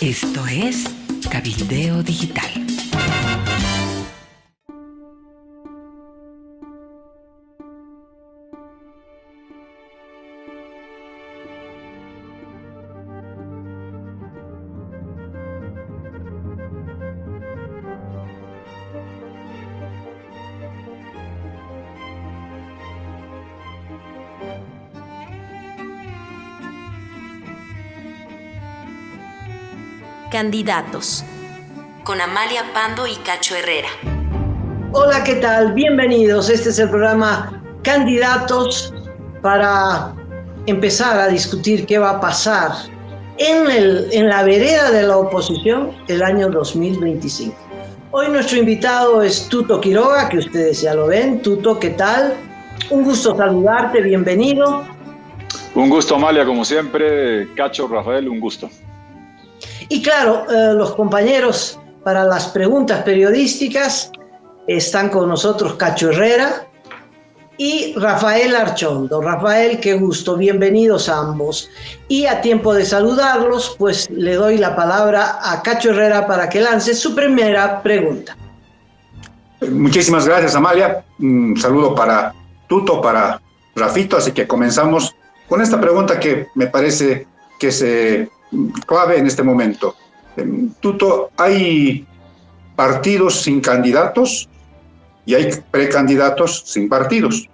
Esto es Cabildeo Digital. Candidatos, con Amalia Pando y Cacho Herrera. Hola, ¿qué tal? Bienvenidos. Este es el programa Candidatos para empezar a discutir qué va a pasar en la vereda de la oposición el año 2025. Hoy nuestro invitado es Tuto Quiroga, que ustedes ya lo ven. Tuto, ¿qué tal? Un gusto saludarte, bienvenido. Un gusto, Amalia, como siempre. Cacho, Rafael, un gusto. Y claro, los compañeros para las preguntas periodísticas están con nosotros Cacho Herrera y Rafael Archondo. Rafael, qué gusto, bienvenidos a ambos. Y a tiempo de saludarlos, pues le doy la palabra a Cacho Herrera para que lance su primera pregunta. Muchísimas gracias, Amalia. Un saludo para Tuto, para Rafito, así que comenzamos con esta pregunta que me parece que es clave en este momento. Tuto, hay partidos sin candidatos y hay precandidatos sin partidos.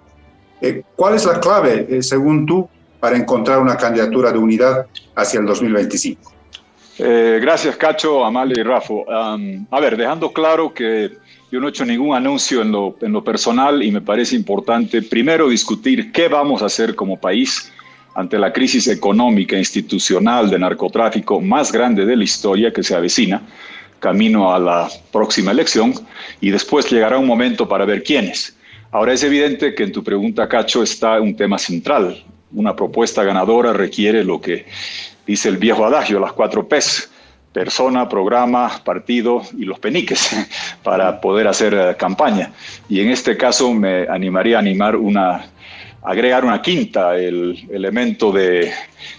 ¿Cuál es la clave, según tú, para encontrar una candidatura de unidad hacia el 2025? Gracias, Cacho, Amalia y Rafo. A ver, dejando claro que yo no he hecho ningún anuncio en lo personal y me parece importante primero discutir qué vamos a hacer como país ante la crisis económica e institucional de narcotráfico más grande de la historia que se avecina, camino a la próxima elección, y después llegará un momento para ver quiénes. Ahora, es evidente que en tu pregunta, Cacho, está un tema central. Una propuesta ganadora requiere lo que dice el viejo adagio, las 4 P's: persona, programa, partido y los peniques, para poder hacer campaña. Y en este caso me animaría a agregar una quinta, el elemento de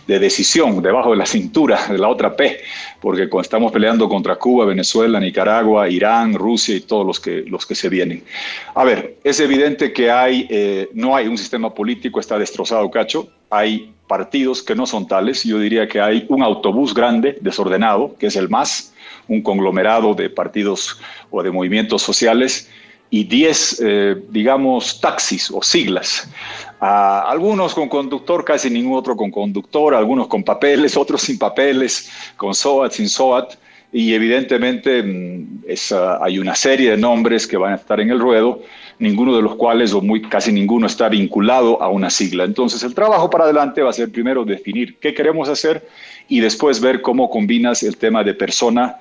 decisión debajo de la cintura, de la otra P, porque cuando estamos peleando contra Cuba, Venezuela, Nicaragua, Irán, Rusia y todos los que se vienen. A ver, es evidente que no hay un sistema político, está destrozado, Cacho. Hay partidos que no son tales. Yo diría que hay un autobús grande, desordenado, que es el MAS, un conglomerado de partidos o de movimientos sociales, y 10, digamos, taxis o siglas. Algunos con conductor, casi ningún otro con conductor, algunos con papeles, otros sin papeles, con SOAT, sin SOAT, y evidentemente hay una serie de nombres que van a estar en el ruedo, ninguno de los cuales, casi ninguno, está vinculado a una sigla. Entonces, el trabajo para adelante va a ser primero definir qué queremos hacer y después ver cómo combinas el tema de persona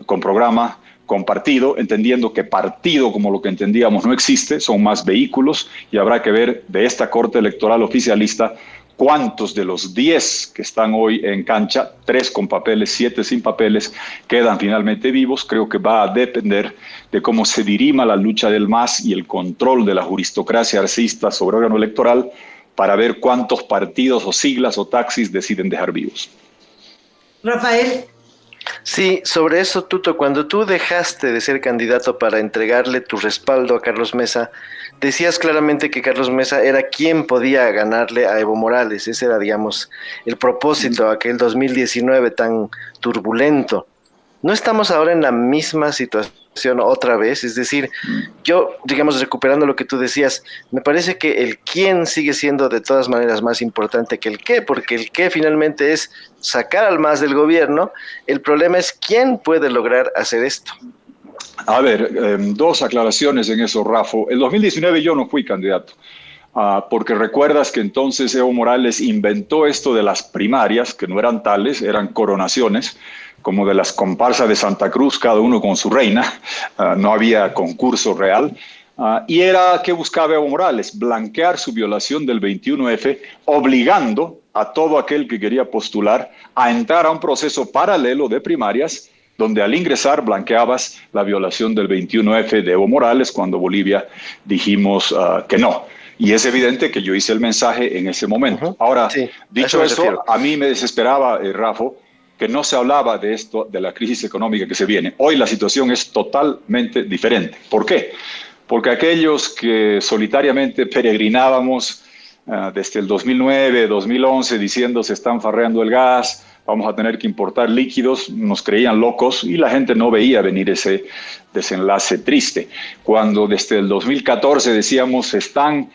con programa, con partido, entendiendo que partido, como lo que entendíamos, no existe, son más vehículos, y habrá que ver de esta corte electoral oficialista cuántos de los 10 que están hoy en cancha, 3 con papeles, 7 sin papeles, quedan finalmente vivos. Creo que va a depender de cómo se dirima la lucha del MAS y el control de la juristocracia arcista sobre el órgano electoral, para ver cuántos partidos o siglas o taxis deciden dejar vivos. Rafael. Sí, sobre eso, Tuto, cuando tú dejaste de ser candidato para entregarle tu respaldo a Carlos Mesa, decías claramente que Carlos Mesa era quien podía ganarle a Evo Morales. Ese era, digamos, el propósito, aquel 2019 tan turbulento. ¿No estamos ahora en la misma situación otra vez? Es decir, yo, digamos, recuperando lo que tú decías, me parece que el quién sigue siendo de todas maneras más importante que el qué, porque el qué finalmente es sacar al MAS del gobierno. El problema es quién puede lograr hacer esto. A ver, 2 aclaraciones en eso, Rafo. El 2019 yo no fui candidato, porque recuerdas que entonces Evo Morales inventó esto de las primarias, que no eran tales, eran coronaciones, como de las comparsas de Santa Cruz, cada uno con su reina. No había concurso real. Y era que buscaba Evo Morales: blanquear su violación del 21F, obligando a todo aquel que quería postular a entrar a un proceso paralelo de primarias, donde al ingresar blanqueabas la violación del 21F de Evo Morales, cuando Bolivia dijimos que no. Y es evidente que yo hice el mensaje en ese momento. Ahora, sí, dicho eso, a mí me desesperaba, Rafo, que no se hablaba de esto, de la crisis económica que se viene. Hoy la situación es totalmente diferente. ¿Por qué? Porque aquellos que solitariamente peregrinábamos desde el 2009, 2011, diciendo se están farreando el gas, vamos a tener que importar líquidos, nos creían locos y la gente no veía venir ese desenlace triste. Cuando desde el 2014 decíamos se están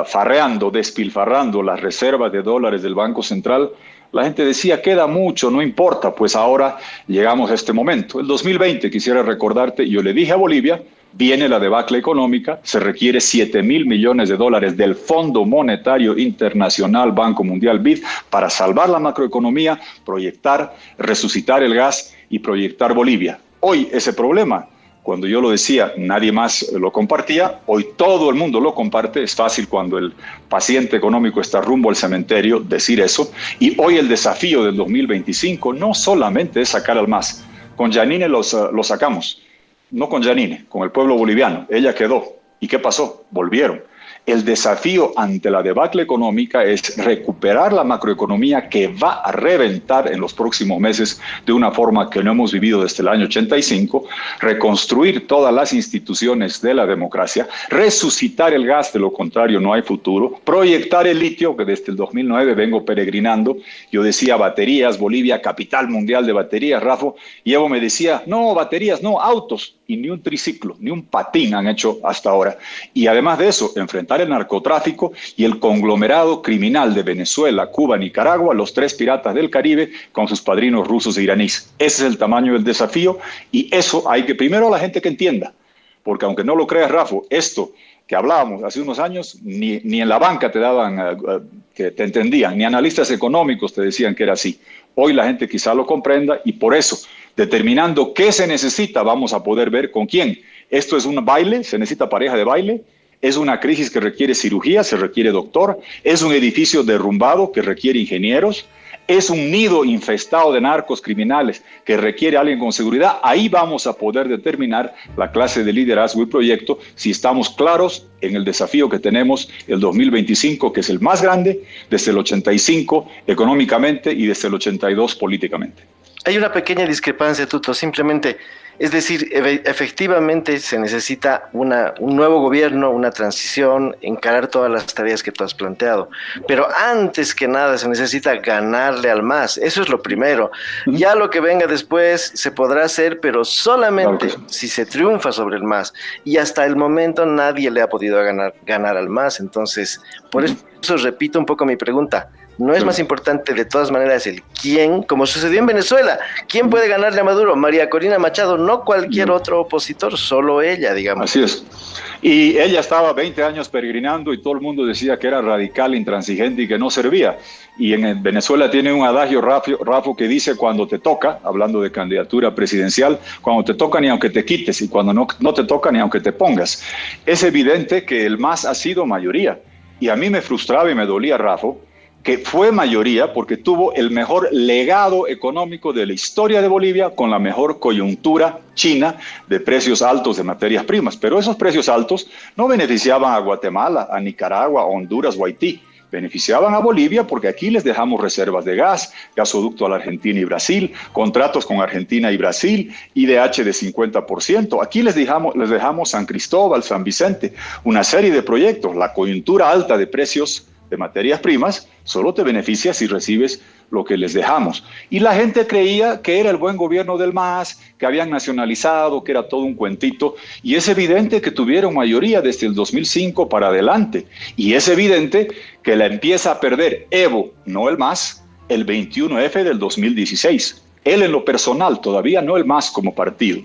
farreando, despilfarrando las reservas de dólares del Banco Central, la gente decía, queda mucho, no importa, pues ahora llegamos a este momento. El 2020, quisiera recordarte, yo le dije a Bolivia, viene la debacle económica, se requiere 7.000 millones de dólares del Fondo Monetario Internacional, Banco Mundial, BID, para salvar la macroeconomía, proyectar, resucitar el gas y proyectar Bolivia. Hoy ese problema, cuando yo lo decía, nadie más lo compartía, hoy todo el mundo lo comparte, es fácil cuando el paciente económico está rumbo al cementerio decir eso, y hoy el desafío del 2025 no solamente es sacar al MAS, con Janine lo sacamos, no con Janine, con el pueblo boliviano, ella quedó, ¿y qué pasó? Volvieron. El desafío ante la debacle económica es recuperar la macroeconomía que va a reventar en los próximos meses de una forma que no hemos vivido desde el año 85, reconstruir todas las instituciones de la democracia, resucitar el gas, de lo contrario no hay futuro, proyectar el litio, que desde el 2009 vengo peregrinando. Yo decía baterías, Bolivia, capital mundial de baterías, Rafa, y Evo me decía, no, baterías, no, autos, y ni un triciclo, ni un patín han hecho hasta ahora. Y además de eso, enfrentar el narcotráfico y el conglomerado criminal de Venezuela, Cuba, Nicaragua, los 3 piratas del Caribe con sus padrinos rusos e iraníes. Ese es el tamaño del desafío y eso hay que primero a la gente que entienda, porque aunque no lo creas, Rafa, esto que hablábamos hace unos años, ni en la banca te daban, que te entendían, ni analistas económicos te decían que era así. Hoy la gente quizá lo comprenda y por eso, determinando qué se necesita, vamos a poder ver con quién. Esto es un baile, se necesita pareja de baile, es una crisis que requiere cirugía, se requiere doctor, es un edificio derrumbado que requiere ingenieros, es un nido infestado de narcos criminales que requiere a alguien con seguridad. Ahí vamos a poder determinar la clase de liderazgo y proyecto si estamos claros en el desafío que tenemos el 2025, que es el más grande desde el 85 económicamente y desde el 82 políticamente. Hay una pequeña discrepancia, Tuto, simplemente, es decir, efectivamente se necesita un nuevo gobierno, una transición, encarar todas las tareas que tú has planteado, pero antes que nada se necesita ganarle al MAS, eso es lo primero. Ya lo que venga después se podrá hacer, pero solamente si se triunfa sobre el MAS, y hasta el momento nadie le ha podido ganar al MAS, entonces, por eso repito un poco mi pregunta. ¿No es más importante de todas maneras el quién, como sucedió en Venezuela? ¿Quién puede ganarle a Maduro? María Corina Machado, no cualquier otro opositor, solo ella, digamos. Así es. Y ella estaba 20 años peregrinando y todo el mundo decía que era radical, intransigente y que no servía. Y en Venezuela tiene un adagio, Rafa, que dice cuando te toca, hablando de candidatura presidencial, cuando te toca ni aunque te quites y cuando no te toca ni aunque te pongas. Es evidente que el MAS ha sido mayoría. Y a mí me frustraba y me dolía, Rafa, que fue mayoría porque tuvo el mejor legado económico de la historia de Bolivia con la mejor coyuntura china de precios altos de materias primas. Pero esos precios altos no beneficiaban a Guatemala, a Nicaragua, a Honduras o Haití. Beneficiaban a Bolivia porque aquí les dejamos reservas de gas, gasoducto a la Argentina y Brasil, contratos con Argentina y Brasil, IDH de 50%. Aquí les dejamos San Cristóbal, San Vicente, una serie de proyectos. La coyuntura alta de precios de materias primas solo te beneficia si recibes lo que les dejamos. Y la gente creía que era el buen gobierno del MAS, que habían nacionalizado, que era todo un cuentito, y es evidente que tuvieron mayoría desde el 2005 para adelante, y es evidente que la empieza a perder Evo, no el MAS, el 21F del 2016. Él en lo personal, todavía no el MAS como partido.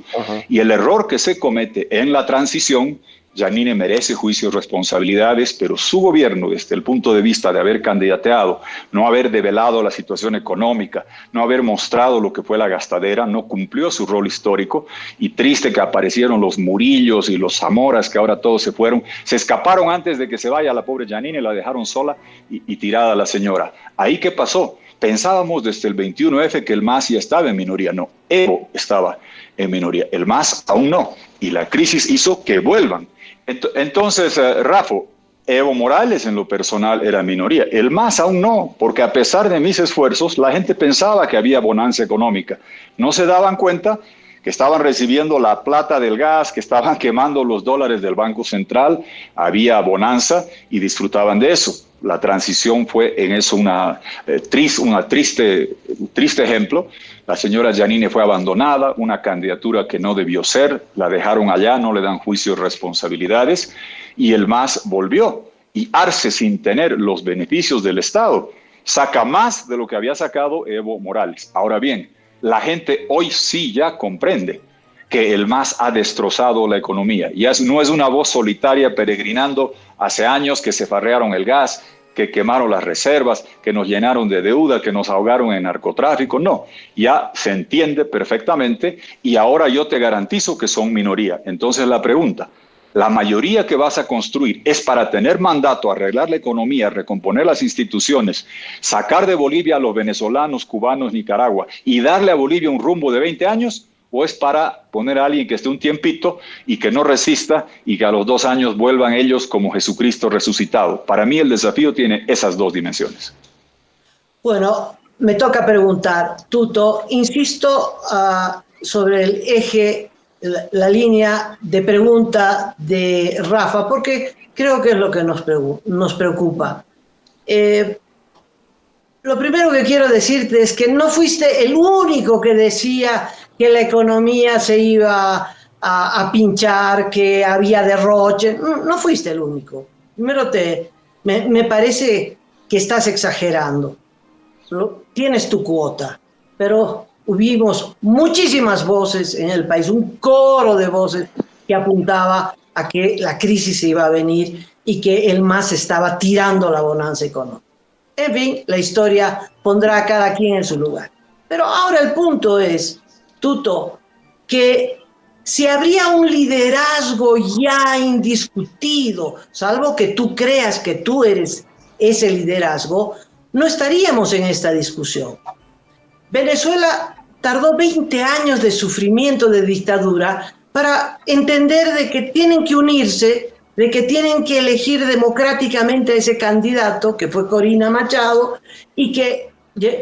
Y el error que se comete en la transición, Janine merece juicio y responsabilidades, pero su gobierno, desde el punto de vista de haber candidateado, no haber develado la situación económica, no haber mostrado lo que fue la gastadera, no cumplió su rol histórico, y triste que aparecieron los Murillos y los Zamoras, que ahora todos se fueron, se escaparon antes de que se vaya la pobre Janine, la dejaron sola y tirada a la señora. ¿Ahí qué pasó? Pensábamos desde el 21F que el MAS ya estaba en minoría. No, Evo estaba en minoría, el MAS aún no, y la crisis hizo que vuelvan. Entonces, Rafa, Evo Morales en lo personal era minoría. El MAS aún no, porque a pesar de mis esfuerzos, la gente pensaba que había bonanza económica. No se daban cuenta que estaban recibiendo la plata del gas, que estaban quemando los dólares del Banco Central, había bonanza y disfrutaban de eso. La transición fue en eso una triste ejemplo. La señora Giannini fue abandonada, una candidatura que no debió ser, la dejaron allá, no le dan juicio de responsabilidades, y el MAS volvió. Y Arce, sin tener los beneficios del Estado, saca más de lo que había sacado Evo Morales. Ahora bien, la gente hoy sí ya comprende que el MAS ha destrozado la economía. Ya no es una voz solitaria peregrinando hace años que se farrearon el gas, que quemaron las reservas, que nos llenaron de deuda, que nos ahogaron en narcotráfico. No, ya se entiende perfectamente y ahora yo te garantizo que son minoría. Entonces la pregunta, ¿la mayoría que vas a construir es para tener mandato, arreglar la economía, recomponer las instituciones, sacar de Bolivia a los venezolanos, cubanos, Nicaragua y darle a Bolivia un rumbo de 20 años? ¿O es para poner a alguien que esté un tiempito y que no resista y que a los 2 años vuelvan ellos como Jesucristo resucitado? Para mí el desafío tiene esas dos dimensiones. Bueno, me toca preguntar, Tuto, insisto sobre el eje, la línea de pregunta de Rafa, porque creo que es lo que nos preocupa. Lo primero que quiero decirte es que no fuiste el único que decía que la economía se iba a pinchar, que había derroche. No fuiste el único. Primero me parece que estás exagerando. Tienes tu cuota, pero hubimos muchísimas voces en el país, un coro de voces que apuntaba a que la crisis se iba a venir y que el MAS estaba tirando la bonanza económica. En fin, la historia pondrá a cada quien en su lugar. Pero ahora el punto es, Tuto, que si habría un liderazgo ya indiscutido, salvo que tú creas que tú eres ese liderazgo, no estaríamos en esta discusión. Venezuela tardó 20 años de sufrimiento, de dictadura, para entender de que tienen que unirse, de que tienen que elegir democráticamente a ese candidato, que fue Corina Machado, y que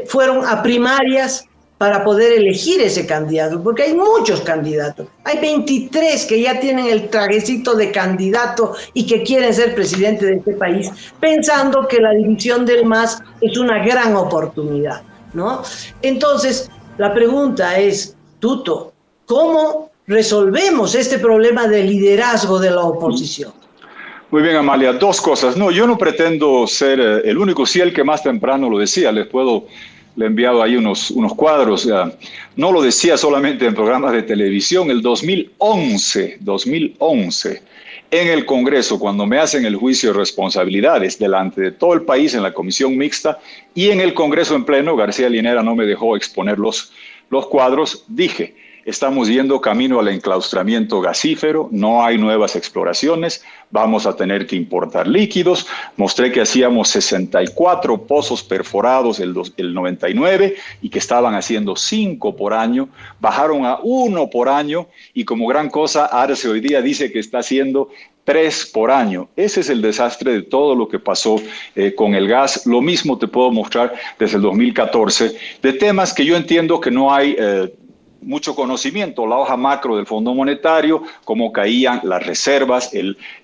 fueron a primarias para poder elegir ese candidato, porque hay muchos candidatos. Hay 23 que ya tienen el trajecito de candidato y que quieren ser presidente de este país, pensando que la división del MAS es una gran oportunidad, ¿no? Entonces, la pregunta es, Tuto, ¿cómo resolvemos este problema de liderazgo de la oposición? Muy bien, Amalia, 2 cosas. No, yo no pretendo ser el único, sí el que más temprano lo decía. Le he enviado ahí unos cuadros. No lo decía solamente en programas de televisión. El 2011, en el Congreso, cuando me hacen el juicio de responsabilidades delante de todo el país en la comisión mixta y en el Congreso en pleno, García Linera no me dejó exponer los cuadros, dije: estamos yendo camino al enclaustramiento gasífero, no hay nuevas exploraciones, vamos a tener que importar líquidos. Mostré que hacíamos 64 pozos perforados el 99 y que estaban haciendo 5 por año, bajaron a 1 por año y como gran cosa Arce hoy día dice que está haciendo 3 por año. Ese es el desastre de todo lo que pasó con el gas. Lo mismo te puedo mostrar desde el 2014 de temas que yo entiendo que no hay mucho conocimiento, la hoja macro del Fondo Monetario, cómo caían las reservas,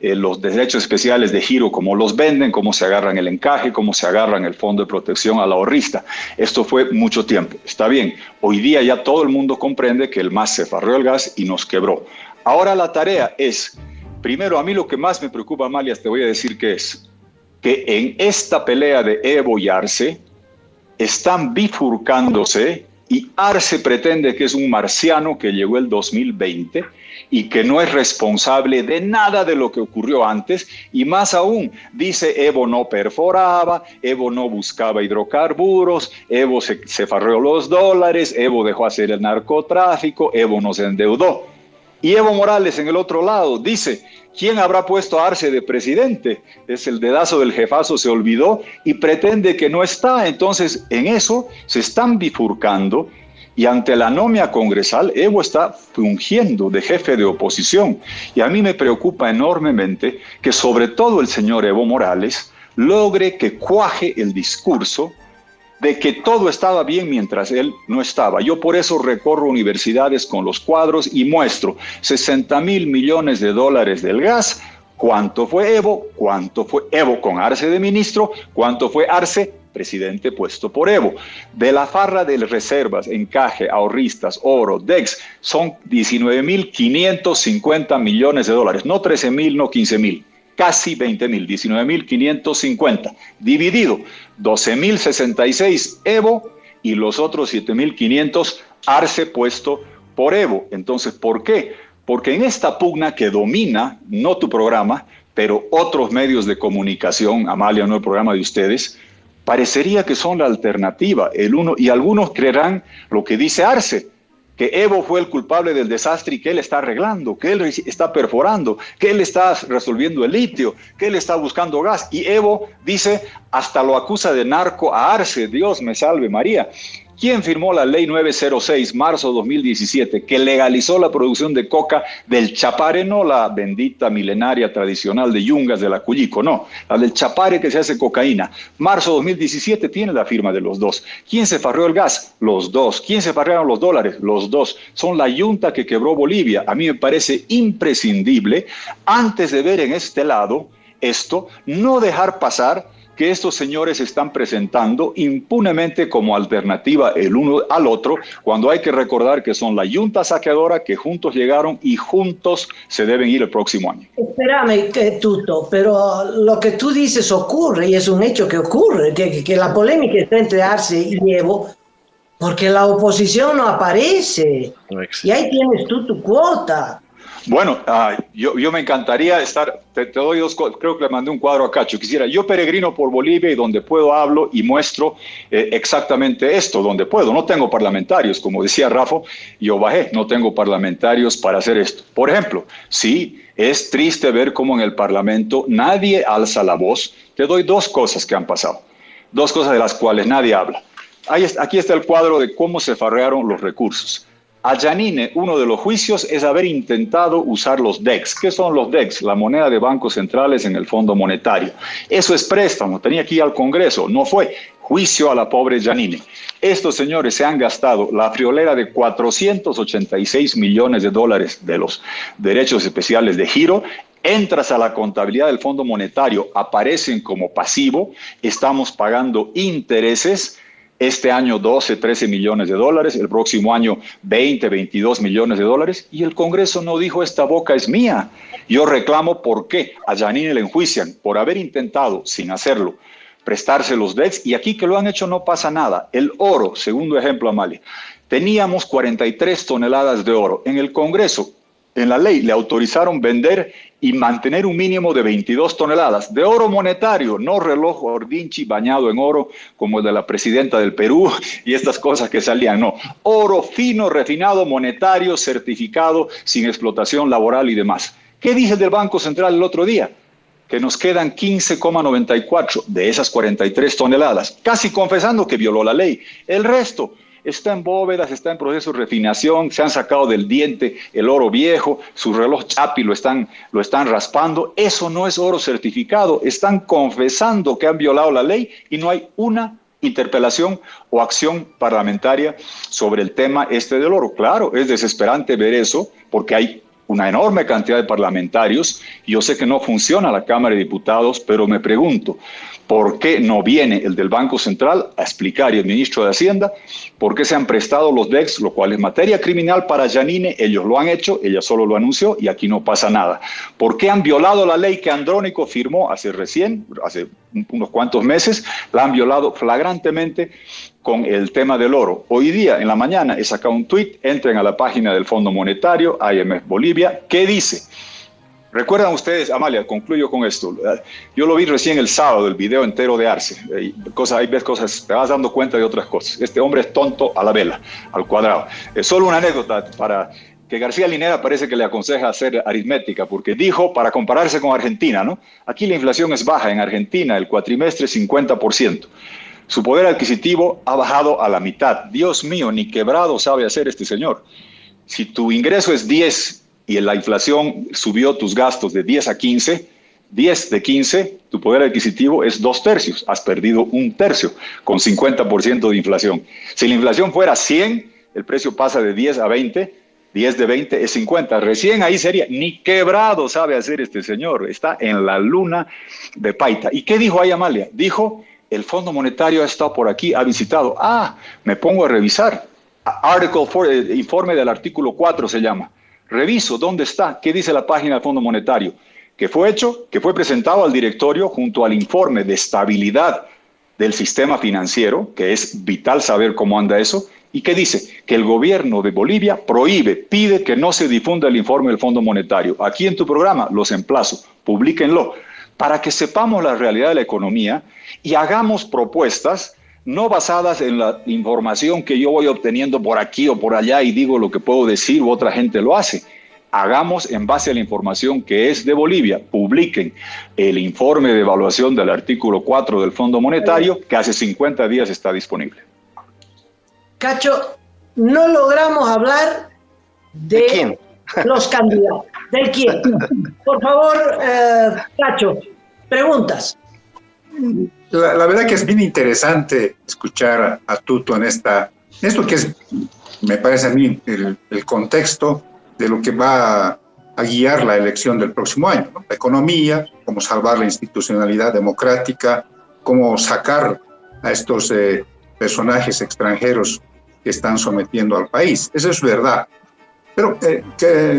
los derechos especiales de giro, cómo los venden, cómo se agarran el encaje, cómo se agarran el Fondo de Protección al ahorrista. Esto fue mucho tiempo. Está bien, hoy día ya todo el mundo comprende que el MAS se farreó el gas y nos quebró. Ahora la tarea es, primero, a mí lo que más me preocupa, Amalia, te voy a decir que es que en esta pelea de Evo y Arce están bifurcándose. Y Arce pretende que es un marciano que llegó el 2020 y que no es responsable de nada de lo que ocurrió antes. Y más aún, dice Evo no perforaba, Evo no buscaba hidrocarburos, Evo se farreó los dólares, Evo dejó hacer el narcotráfico, Evo nos endeudó. Y Evo Morales en el otro lado dice: ¿quién habrá puesto a Arce de presidente? Es el dedazo del jefazo, se olvidó y pretende que no está. Entonces, en eso se están bifurcando Y ante la anomia congresal, Evo está fungiendo de jefe de oposición. Y a mí me preocupa enormemente que sobre todo el señor Evo Morales logre que cuaje el discurso de que todo estaba bien mientras él no estaba. Yo por eso recorro universidades con los cuadros y muestro 60,000 millones de dólares del gas. ¿Cuánto fue Evo? ¿Cuánto fue Evo con Arce de ministro? ¿Cuánto fue Arce, presidente puesto por Evo? De la farra de reservas, encaje, ahorristas, oro, DEX, son 19,550 millones de dólares. No 13,000, no 15,000. Casi 20,000, 19,550, dividido 12,066 Evo y los otros 7,500 Arce puesto por Evo. Entonces, ¿por qué? Porque en esta pugna que domina, no tu programa, pero otros medios de comunicación, Amalia, no el programa de ustedes, parecería que son la alternativa, el uno, y algunos creerán lo que dice Arce, que Evo fue el culpable del desastre y que él está arreglando, que él está perforando, que él está resolviendo el litio, que él está buscando gas. Y Evo dice, hasta lo acusa de narco a Arce, Dios me salve María. ¿Quién firmó la ley 906, marzo 2017, que legalizó la producción de coca del Chapare, no la bendita milenaria tradicional de Yungas de la Cuyico, no, la del Chapare que se hace cocaína? Marzo 2017 tiene la firma de los dos. ¿Quién se farreó el gas? Los dos. ¿Quién se farrearon los dólares? Los dos. Son la yunta que quebró Bolivia. A mí me parece imprescindible, antes de ver en este lado esto, no dejar pasar que estos señores están presentando impunemente como alternativa el uno al otro, cuando hay que recordar que son la yunta saqueadora, que juntos llegaron y juntos se deben ir el próximo año. Espérame, Tuto, pero lo que tú dices ocurre, y es un hecho que ocurre, que la polémica está entre Arce y Evo, porque la oposición no aparece, y ahí tienes tú tu cuota. Bueno, yo me encantaría estar, te doy dos cosas, creo que le mandé un cuadro a Cacho, quisiera, yo peregrino por Bolivia y donde puedo hablo y muestro exactamente esto, donde puedo, no tengo parlamentarios, como decía Rafa, yo bajé, no tengo parlamentarios para hacer esto. Por ejemplo, sí, es triste ver cómo en el Parlamento nadie alza la voz. Te doy dos cosas que han pasado, dos cosas de las cuales nadie habla. Aquí está el cuadro de cómo se farrearon los recursos. A Yanine, uno de los juicios es haber intentado usar los DEX. ¿Qué son los DEX? La moneda de bancos centrales en el Fondo Monetario. Eso es préstamo, tenía que ir al Congreso, no fue. Juicio a la pobre Yanine. Estos señores se han gastado la friolera de 486 millones de dólares de los derechos especiales de giro. Entras a la contabilidad del Fondo Monetario, aparecen como pasivo, estamos pagando intereses. Este año 12, 13 millones de dólares, el próximo año 20, 22 millones de dólares, y el Congreso no dijo esta boca es mía. Yo reclamo por qué a Yanine le enjuician por haber intentado, sin hacerlo, prestarse los DEX, y aquí que lo han hecho no pasa nada. El oro, segundo ejemplo, Amalia, teníamos 43 toneladas de oro. En el Congreso, en la ley, le autorizaron vender y mantener un mínimo de 22 toneladas de oro monetario, no reloj Ordinchi bañado en oro como el de la presidenta del Perú y estas cosas que salían, no. Oro fino, refinado, monetario, certificado, sin explotación laboral y demás. ¿Qué dije del Banco Central el otro día? Que nos quedan 15,94 de esas 43 toneladas, casi confesando que violó la ley. El resto está en bóvedas, está en proceso de refinación, se han sacado del diente el oro viejo, su reloj Chapi lo están raspando. Eso no es oro certificado, están confesando que han violado la ley y no hay una interpelación o acción parlamentaria sobre el tema del oro. Claro, es desesperante ver eso porque hay una enorme cantidad de parlamentarios. Yo sé que no funciona la Cámara de Diputados, pero me pregunto, ¿por qué no viene el del Banco Central a explicar y el ministro de Hacienda por qué se han prestado los DEX, lo cual es materia criminal para Yanine? Ellos lo han hecho, ella solo lo anunció y aquí no pasa nada. ¿Por qué han violado la ley que Andrónico firmó hace unos cuantos meses? La han violado flagrantemente con el tema del oro. Hoy día, en la mañana, he sacado un tuit, entren a la página del Fondo Monetario, IMF Bolivia, ¿qué dice? ¿Recuerdan ustedes, Amalia, concluyo con esto? Yo lo vi recién el sábado, el video entero de Arce. Ahí ves cosas, te vas dando cuenta de otras cosas. Este hombre es tonto a la vela, al cuadrado. Solo una anécdota para que García Linera parece que le aconseja hacer aritmética, porque dijo, para compararse con Argentina, ¿no? Aquí la inflación es baja, en Argentina el cuatrimestre 50%. Su poder adquisitivo ha bajado a la mitad. Dios mío, ni quebrado sabe hacer este señor. Si tu ingreso es 10 y la inflación subió tus gastos de 10 a 15, 10 de 15, tu poder adquisitivo es 2/3. Has perdido 1/3 con 50% de inflación. Si la inflación fuera 100, el precio pasa de 10 a 20, 10 de 20 es 50. Recién ahí sería, ni quebrado sabe hacer este señor. Está en la luna de Paita. ¿Y qué dijo ahí Amalia? Dijo, el Fondo Monetario ha estado por aquí, ha visitado. Me pongo a revisar. Article 4, informe del artículo 4 se llama. Reviso, ¿dónde está? ¿Qué dice la página del Fondo Monetario? Que fue hecho, que fue presentado al directorio junto al informe de estabilidad del sistema financiero, que es vital saber cómo anda eso, y que dice que el gobierno de Bolivia pide que no se difunda el informe del Fondo Monetario. Aquí en tu programa los emplazo, publíquenlo, para que sepamos la realidad de la economía y hagamos propuestas no basadas en la información que yo voy obteniendo por aquí o por allá y digo lo que puedo decir u otra gente lo hace. Hagamos en base a la información que es de Bolivia. Publiquen el informe de evaluación del artículo 4 del Fondo Monetario, que hace 50 días está disponible. Cacho, no logramos hablar ¿De quién? Los candidatos. ¿Del quién? Por favor, Cacho, preguntas. La verdad que es bien interesante escuchar a Tuto en esto que es, me parece a mí, el contexto de lo que va a guiar la elección del próximo año, ¿no? La economía, cómo salvar la institucionalidad democrática, cómo sacar a estos personajes extranjeros que están sometiendo al país. Eso es verdad. Pero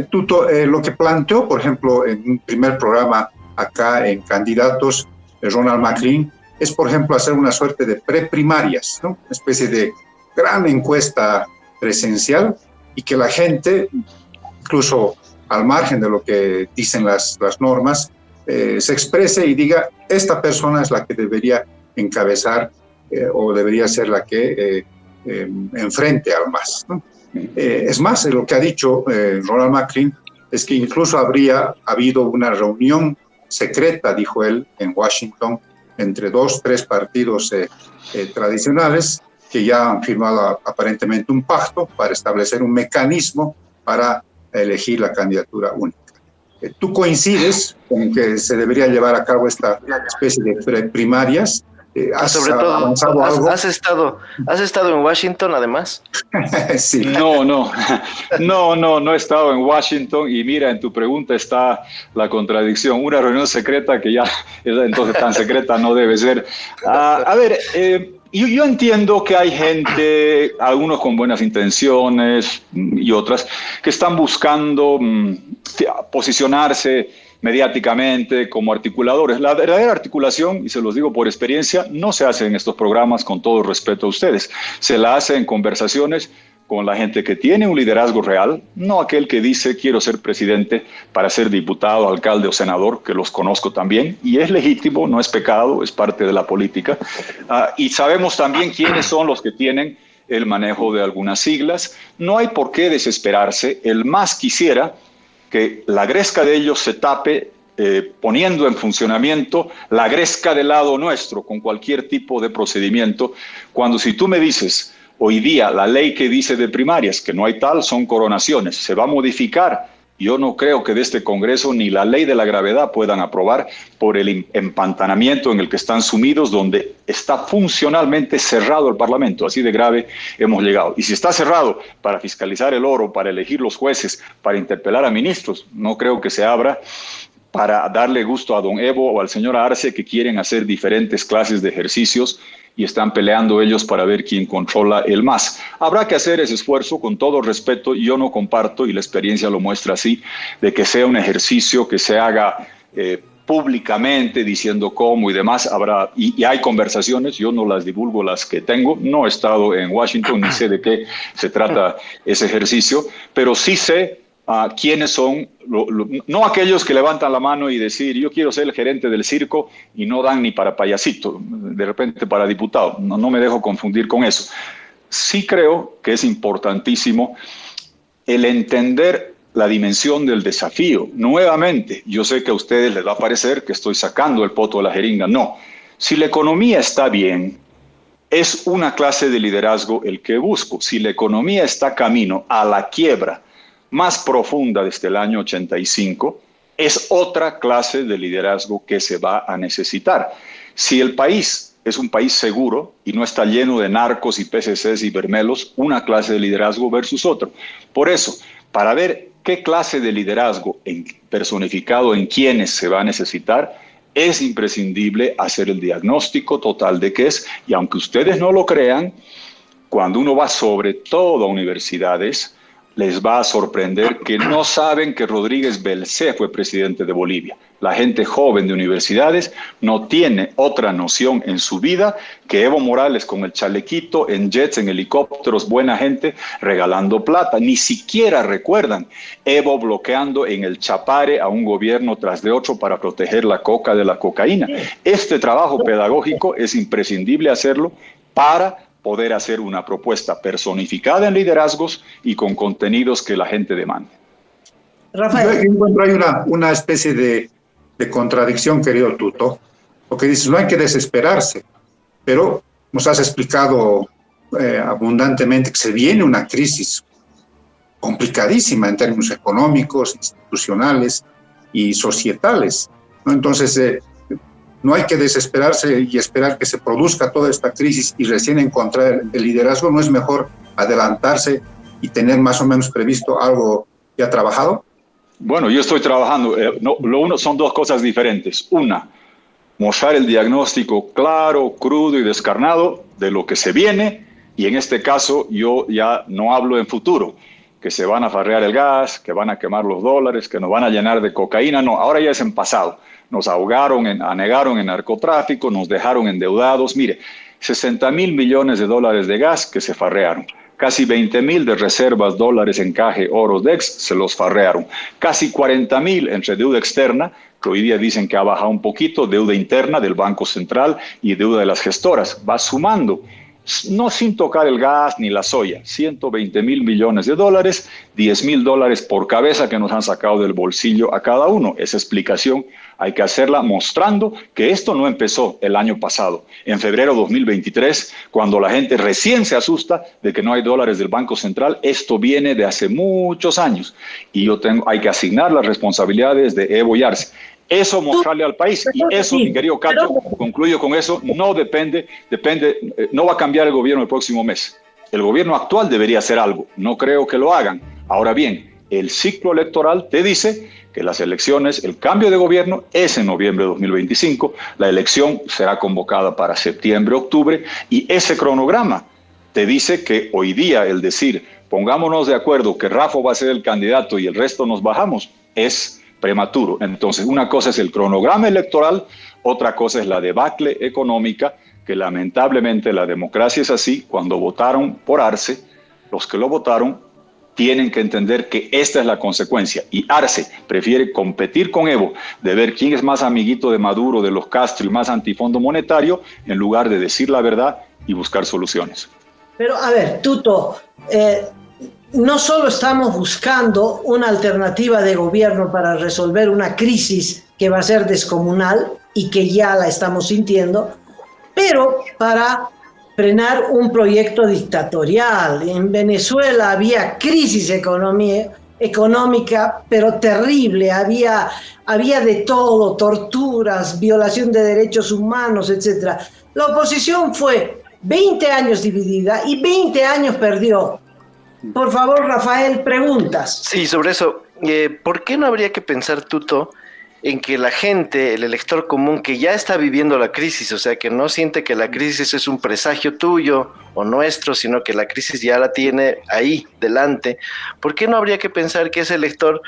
Tuto, lo que planteó, por ejemplo, en un primer programa acá en Candidatos, Ronald McLean, es, por ejemplo, hacer una suerte de preprimarias, ¿no? Una especie de gran encuesta presencial y que la gente, incluso al margen de lo que dicen las normas, se exprese y diga, esta persona es la que debería encabezar o debería ser la que enfrente al MAS, ¿no? Es más, lo que ha dicho Ronald McLean es que incluso habría habido una reunión secreta, dijo él, en Washington, entre 2-3 partidos tradicionales que ya han firmado aparentemente un pacto para establecer un mecanismo para elegir la candidatura única. ¿Tú coincides con que se debería llevar a cabo esta especie de primarias? Sobre todo, ¿has estado en Washington además? Sí. No he estado en Washington y mira, en tu pregunta está la contradicción. Una reunión secreta que ya entonces tan secreta no debe ser. Yo entiendo que hay gente, algunos con buenas intenciones y otras, que están buscando posicionarse mediáticamente como articuladores. La verdadera articulación, y se los digo por experiencia, no se hace en estos programas, con todo respeto a ustedes. Se la hace en conversaciones con la gente que tiene un liderazgo real, no aquel que dice quiero ser presidente para ser diputado, alcalde o senador, que los conozco también, y es legítimo, no es pecado, es parte de la política. Y sabemos también quiénes son los que tienen el manejo de algunas siglas. No hay por qué desesperarse. El MAS quisiera que la gresca de ellos se tape poniendo en funcionamiento la gresca del lado nuestro con cualquier tipo de procedimiento. Cuando si tú me dices, hoy día la ley que dice de primarias, que no hay tal, son coronaciones, se va a modificar. Yo no creo que de este Congreso ni la ley de la gravedad puedan aprobar por el empantanamiento en el que están sumidos, donde está funcionalmente cerrado el Parlamento. Así de grave hemos llegado. Y si está cerrado para fiscalizar el oro, para elegir los jueces, para interpelar a ministros, no creo que se abra para darle gusto a don Evo o al señor Arce, que quieren hacer diferentes clases de ejercicios y están peleando ellos para ver quién controla el MAS. Habrá que hacer ese esfuerzo con todo respeto. Yo no comparto, y la experiencia lo muestra así, de que sea un ejercicio que se haga públicamente, diciendo cómo y demás. Habrá, y hay conversaciones, yo no las divulgo las que tengo, no he estado en Washington, ni sé de qué se trata ese ejercicio, pero sí sé quiénes son, no aquellos que levantan la mano y decir yo quiero ser el gerente del circo y no dan ni para payasito, de repente para diputado. No me dejo confundir con eso. Sí creo que es importantísimo el entender la dimensión del desafío. Nuevamente, yo sé que a ustedes les va a parecer que estoy sacando el poto de la jeringa. No, si la economía está bien, Es una clase de liderazgo el que busco. Si la economía está camino a la quiebra más profunda desde el año 85, es otra clase de liderazgo que se va a necesitar. Si el país es un país seguro y no está lleno de narcos y PCCs y bermelos, una clase de liderazgo versus otro. Por eso, para ver qué clase de liderazgo personificado en quiénes se va a necesitar, es imprescindible hacer el diagnóstico total de qué es. Y aunque ustedes no lo crean, cuando uno va sobre todo a universidades, les va a sorprender que no saben que Rodríguez Belcé fue presidente de Bolivia. La gente joven de universidades no tiene otra noción en su vida que Evo Morales con el chalequito, en jets, en helicópteros, buena gente, regalando plata. Ni siquiera recuerdan Evo bloqueando en el Chapare a un gobierno tras de otro para proteger la coca de la cocaína. Este trabajo pedagógico es imprescindible hacerlo para poder hacer una propuesta personificada en liderazgos y con contenidos que la gente demande. Rafael. Yo encuentro ahí una especie de contradicción, querido Tuto, porque dices, no hay que desesperarse, pero nos has explicado abundantemente que se viene una crisis complicadísima en términos económicos, institucionales y societales, ¿no? Entonces, no hay que desesperarse y esperar que se produzca toda esta crisis y recién encontrar el liderazgo. ¿No es mejor adelantarse y tener más o menos previsto algo ya trabajado? Bueno, yo estoy trabajando. Son dos cosas diferentes. Una, mostrar el diagnóstico claro, crudo y descarnado de lo que se viene. Y en este caso, yo ya no hablo en futuro, que se van a farrear el gas, que van a quemar los dólares, que nos van a llenar de cocaína. No, ahora ya es en pasado. Nos anegaron en narcotráfico, nos dejaron endeudados. Mire, 60,000 millones de dólares de gas que se farrearon. Casi 20,000 de reservas, dólares, encaje, oro, DEX, se los farrearon. Casi 40,000 entre deuda externa, que hoy día dicen que ha bajado un poquito, deuda interna del Banco Central y deuda de las gestoras. Va sumando, no sin tocar el gas ni la soya, 120,000 millones de dólares, 10,000 dólares por cabeza que nos han sacado del bolsillo a cada uno. Esa explicación hay que hacerla mostrando que esto no empezó el año pasado, en febrero de 2023, cuando la gente recién se asusta de que no hay dólares del Banco Central. Esto viene de hace muchos años y hay que asignar las responsabilidades de Evo y Arce. Eso mostrarle al país, y eso, mi querido Cacho, concluyo con eso, no no va a cambiar el gobierno el próximo mes. El gobierno actual debería hacer algo, no creo que lo hagan. Ahora bien, el ciclo electoral te dice que las elecciones, el cambio de gobierno es en noviembre de 2025, la elección será convocada para septiembre, octubre, y ese cronograma te dice que hoy día el decir, pongámonos de acuerdo que Rafa va a ser el candidato y el resto nos bajamos, es prematuro. Entonces, una cosa es el cronograma electoral, otra cosa es la debacle económica, que lamentablemente la democracia es así. Cuando votaron por Arce, los que lo votaron tienen que entender que esta es la consecuencia. Y Arce prefiere competir con Evo, de ver quién es más amiguito de Maduro, de los Castro y más antifondo monetario, en lugar de decir la verdad y buscar soluciones. Pero, a ver, Tuto, no solo estamos buscando una alternativa de gobierno para resolver una crisis que va a ser descomunal y que ya la estamos sintiendo, pero para frenar un proyecto dictatorial. En Venezuela había crisis económica, pero terrible. Había de todo, torturas, violación de derechos humanos, etc. La oposición fue 20 años dividida y 20 años perdió. Por favor, Rafael, preguntas. Sí, sobre eso, ¿por qué no habría que pensar, Tuto, en que la gente, el elector común que ya está viviendo la crisis, o sea, que no siente que la crisis es un presagio tuyo o nuestro, sino que la crisis ya la tiene ahí, delante, ¿por qué no habría que pensar que ese elector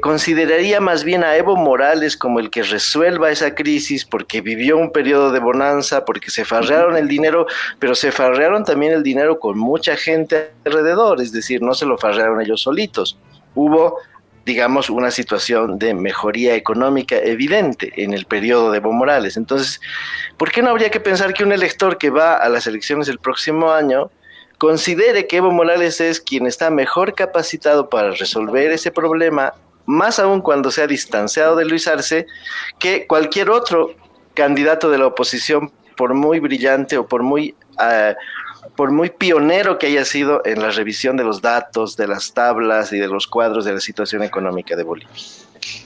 consideraría más bien a Evo Morales como el que resuelva esa crisis, porque vivió un periodo de bonanza, porque se farrearon el dinero, pero se farrearon también el dinero con mucha gente alrededor, es decir, no se lo farrearon ellos solitos, hubo, digamos, una situación de mejoría económica evidente en el periodo de Evo Morales. Entonces, ¿por qué no habría que pensar que un elector que va a las elecciones el próximo año considere que Evo Morales es quien está mejor capacitado para resolver ese problema, más aún cuando se ha distanciado de Luis Arce, que cualquier otro candidato de la oposición, por muy brillante o por muy por muy pionero que haya sido en la revisión de los datos, de las tablas y de los cuadros de la situación económica de Bolivia.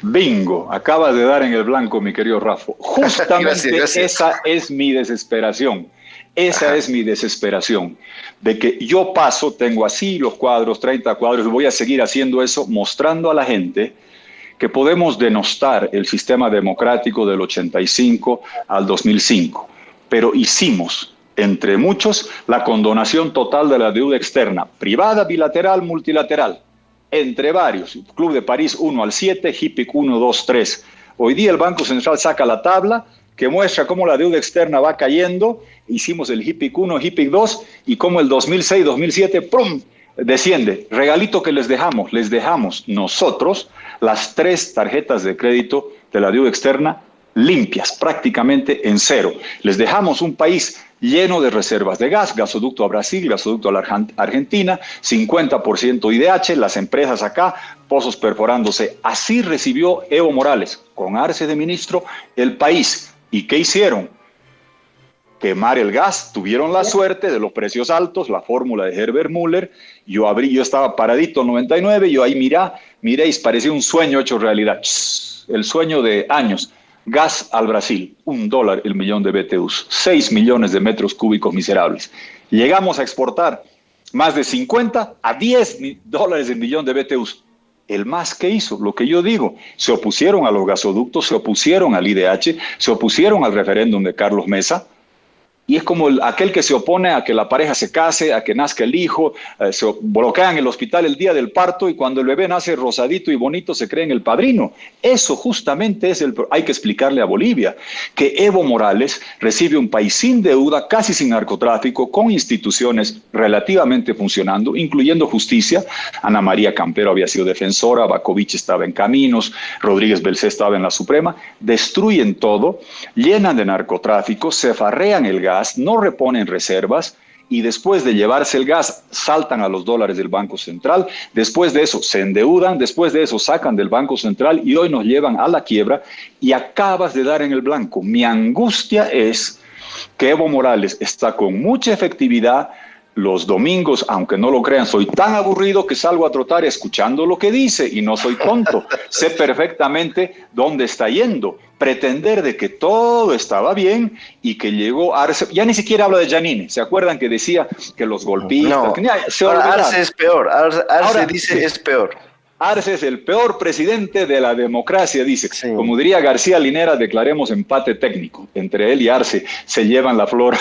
Bingo, acabas de dar en el blanco, mi querido Rafa. Justamente Gracias. esa es mi desesperación. Esa es mi desesperación, de que yo paso, tengo así los cuadros, 30 cuadros, y voy a seguir haciendo eso, mostrando a la gente que podemos denostar el sistema democrático del 85 al 2005, pero hicimos, entre muchos, la condonación total de la deuda externa, privada, bilateral, multilateral, entre varios, Club de París 1 al 7, HIPIC 1, 2, 3. Hoy día el Banco Central saca la tabla que muestra cómo la deuda externa va cayendo. Hicimos el HIPIC 1, HIPIC 2 y cómo el 2006, 2007, ¡prum!, desciende. Regalito que les dejamos nosotros las 3 tarjetas de crédito de la deuda externa limpias, prácticamente en cero. Les dejamos un país lleno de reservas de gas, gasoducto a Brasil, gasoducto a la Argentina, 50% IDH, las empresas acá, pozos perforándose. Así recibió Evo Morales, con Arce de ministro, el país. ¿Y qué hicieron? Quemar el gas. Tuvieron la suerte de los precios altos, la fórmula de Herbert Müller. Yo estaba paradito en 99, yo ahí miréis, parecía un sueño hecho realidad. El sueño de años. Gas al Brasil, $1 el millón de BTUs, 6 millones de metros cúbicos miserables. Llegamos a exportar más de 50 a $10 el millón de BTUs. El más que hizo, lo que yo digo, se opusieron a los gasoductos, se opusieron al IDH, se opusieron al referéndum de Carlos Mesa. Y es como aquel que se opone a que la pareja se case, a que nazca el hijo, se bloquean el hospital el día del parto y cuando el bebé nace rosadito y bonito se creen el padrino. Eso justamente es hay que explicarle a Bolivia, que Evo Morales recibe un país sin deuda, casi sin narcotráfico, con instituciones relativamente funcionando, incluyendo justicia. Ana María Campero había sido defensora, Bakovich estaba en Caminos, Rodríguez Belcé estaba en la Suprema. Destruyen todo, llenan de narcotráfico, se farrean el gas, no reponen reservas y después de llevarse el gas saltan a los dólares del Banco Central, después de eso se endeudan, después de eso sacan del Banco Central y hoy nos llevan a la quiebra y acabas de dar en el blanco. Mi angustia es que Evo Morales está con mucha efectividad. Los domingos, aunque no lo crean, soy tan aburrido que salgo a trotar escuchando lo que dice y no soy tonto. Sé perfectamente dónde está yendo. Pretender de que todo estaba bien y que llegó Arce. Ya ni siquiera habla de Janine. ¿Se acuerdan que decía que los golpistas? No, Arce es peor. Arce dice es peor. Arce es el peor presidente de la democracia, dice. Sí. Como diría García Linera, declaremos empate técnico. Entre él y Arce se llevan la flor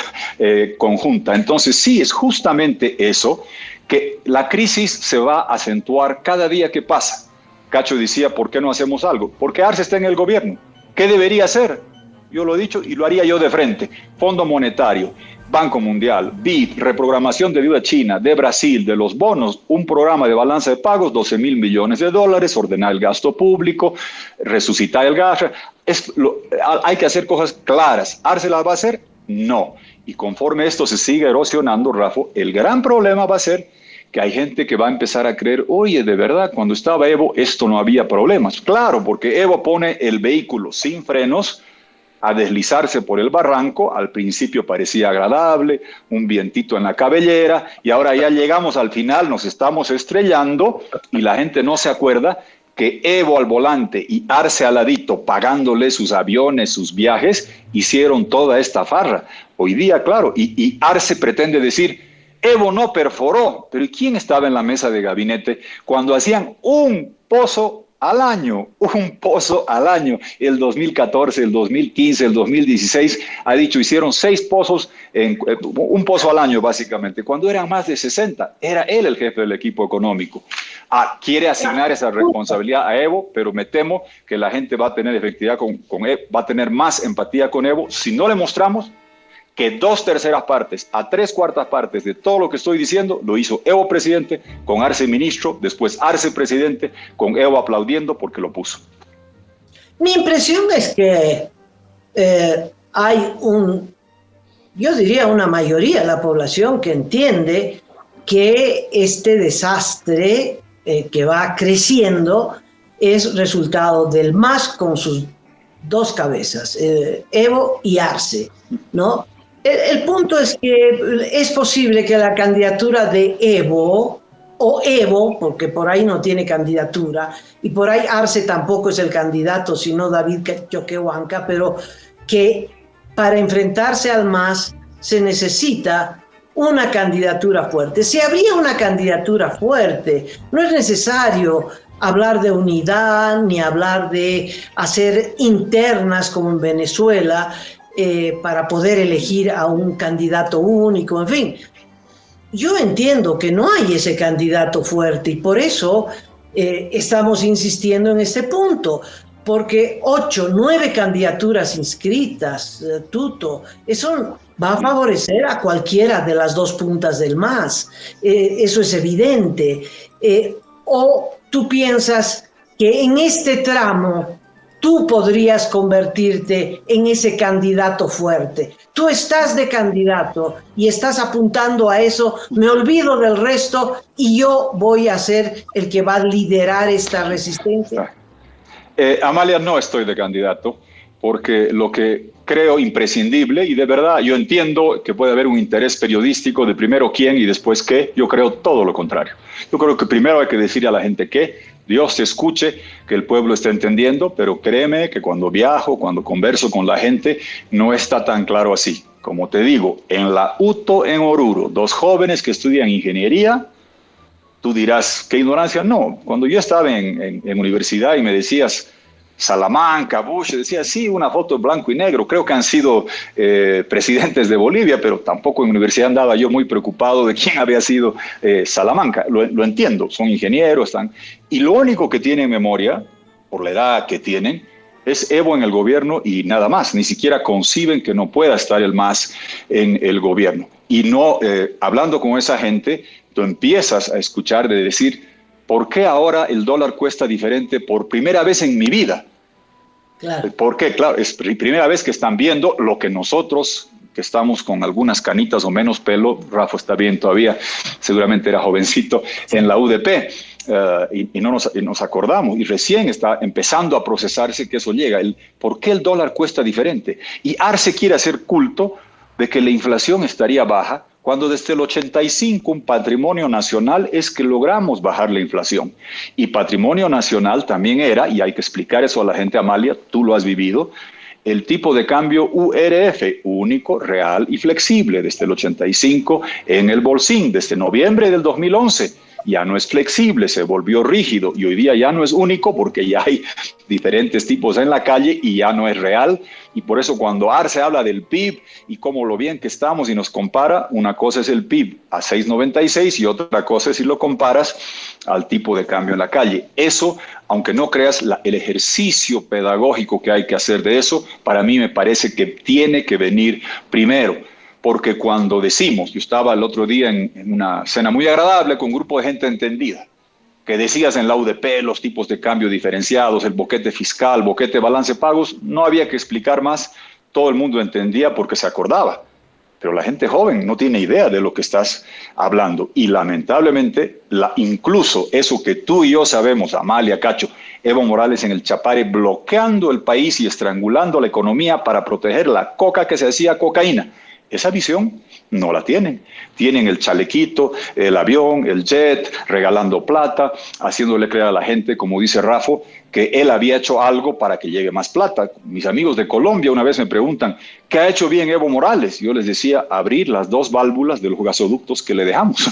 conjunta. Entonces, sí, es justamente eso, que la crisis se va a acentuar cada día que pasa. Cacho decía, ¿por qué no hacemos algo? Porque Arce está en el gobierno. ¿Qué debería hacer? Yo lo he dicho y lo haría yo de frente. Fondo Monetario, Banco Mundial, BID, reprogramación de deuda china, de Brasil, de los bonos, un programa de balanza de pagos, $12,000 millones, ordenar el gasto público, resucitar el gas. Hay que hacer cosas claras. ¿Arce las va a hacer? No. Y conforme esto se sigue erosionando, Rafa, el gran problema va a ser que hay gente que va a empezar a creer, oye, de verdad, cuando estaba Evo, esto no había problemas. Claro, porque Evo pone el vehículo sin frenos a deslizarse por el barranco. Al principio parecía agradable, un vientito en la cabellera, y ahora ya llegamos al final, nos estamos estrellando y la gente no se acuerda que Evo al volante y Arce al ladito, pagándole sus aviones, sus viajes, hicieron toda esta farra. Hoy día, claro, y Arce pretende decir, Evo no perforó, pero ¿y quién estaba en la mesa de gabinete cuando hacían un pozo al año? Un pozo al año. El 2014, el 2015, el 2016, ha dicho, hicieron 6 pozos, un pozo al año básicamente, cuando eran más de 60. Era él el jefe del equipo económico. Quiere asignar esa responsabilidad a Evo, pero me temo que la gente va a tener efectividad con Evo, va a tener más empatía con Evo si no le mostramos que 2/3 partes a 3/4 partes de todo lo que estoy diciendo lo hizo Evo presidente, con Arce ministro, después Arce presidente, con Evo aplaudiendo porque lo puso. Mi impresión es que hay yo diría una mayoría de la población que entiende que este desastre que va creciendo es resultado del MAS con sus 2 cabezas, Evo y Arce, ¿no? El punto es que es posible que la candidatura de Evo, o Evo, porque por ahí no tiene candidatura, y por ahí Arce tampoco es el candidato, sino David Choquehuanca, pero que para enfrentarse al MAS se necesita una candidatura fuerte. Si habría una candidatura fuerte, no es necesario hablar de unidad ni hablar de hacer internas como en Venezuela para poder elegir a un candidato único, en fin. Yo entiendo que no hay ese candidato fuerte y por eso estamos insistiendo en este punto, porque 8, 9 candidaturas inscritas, Tuto, eso va a favorecer a cualquiera de las dos puntas del MAS, eso es evidente. ¿O tú piensas que en este tramo tú podrías convertirte en ese candidato fuerte? Tú estás de candidato y estás apuntando a eso, me olvido del resto y yo voy a ser el que va a liderar esta resistencia. Amalia, no estoy de candidato porque lo que creo imprescindible, y de verdad yo entiendo que puede haber un interés periodístico de primero quién y después qué, yo creo todo lo contrario. Yo creo que primero hay que decirle a la gente que Dios te escuche, que el pueblo está entendiendo, pero créeme que cuando viajo, cuando converso con la gente, no está tan claro así. Como te digo, en la UTO en Oruro, 2 jóvenes que estudian ingeniería, tú dirás, ¿qué ignorancia? No, cuando yo estaba en universidad y me decías Salamanca, Bush, decía, sí, una foto blanco y negro, creo que han sido presidentes de Bolivia, pero tampoco en universidad andaba yo muy preocupado de quién había sido Salamanca. Lo entiendo, son ingenieros, y lo único que tienen en memoria, por la edad que tienen, es Evo en el gobierno y nada más, ni siquiera conciben que no pueda estar el MAS en el gobierno. Y no, hablando con esa gente, tú empiezas a escuchar de decir, ¿por qué ahora el dólar cuesta diferente por primera vez en mi vida? Claro. ¿Por qué? Claro, es primera vez que están viendo lo que nosotros, que estamos con algunas canitas o menos pelo, Rafa está bien todavía, seguramente era jovencito, en la UDP, y no nos acordamos, y recién está empezando a procesarse que eso llega. ¿Por qué el dólar cuesta diferente? Y Arce quiere hacer culto de que la inflación estaría baja, cuando desde el 85 un patrimonio nacional es que logramos bajar la inflación. Y patrimonio nacional también era, y hay que explicar eso a la gente, Amalia, tú lo has vivido, el tipo de cambio URF, único, real y flexible, desde el 85 en el Bolsín, desde noviembre del 2011. Ya no es flexible, se volvió rígido y hoy día ya no es único porque ya hay diferentes tipos en la calle y ya no es real. Y por eso cuando Arce habla del PIB y cómo lo bien que estamos y nos compara, una cosa es el PIB a 6.96 y otra cosa es si lo comparas al tipo de cambio en la calle. Eso, aunque no creas el ejercicio pedagógico que hay que hacer de eso, para mí me parece que tiene que venir primero. Porque cuando decimos, yo estaba el otro día en una cena muy agradable con un grupo de gente entendida, que decías en la UDP los tipos de cambio diferenciados, el boquete fiscal, boquete balance de pagos, no había que explicar más, todo el mundo entendía porque se acordaba. Pero la gente joven no tiene idea de lo que estás hablando. Y lamentablemente, incluso eso que tú y yo sabemos, Amalia, Cacho, Evo Morales en el Chapare, bloqueando el país y estrangulando la economía para proteger la coca que se hacía cocaína. Esa visión no la tienen. Tienen el chalequito, el avión, el jet, regalando plata, haciéndole creer a la gente, como dice Rafa, que él había hecho algo para que llegue más plata. Mis amigos de Colombia una vez me preguntan, ¿qué ha hecho bien Evo Morales? Yo les decía, abrir las 2 válvulas de los gasoductos que le dejamos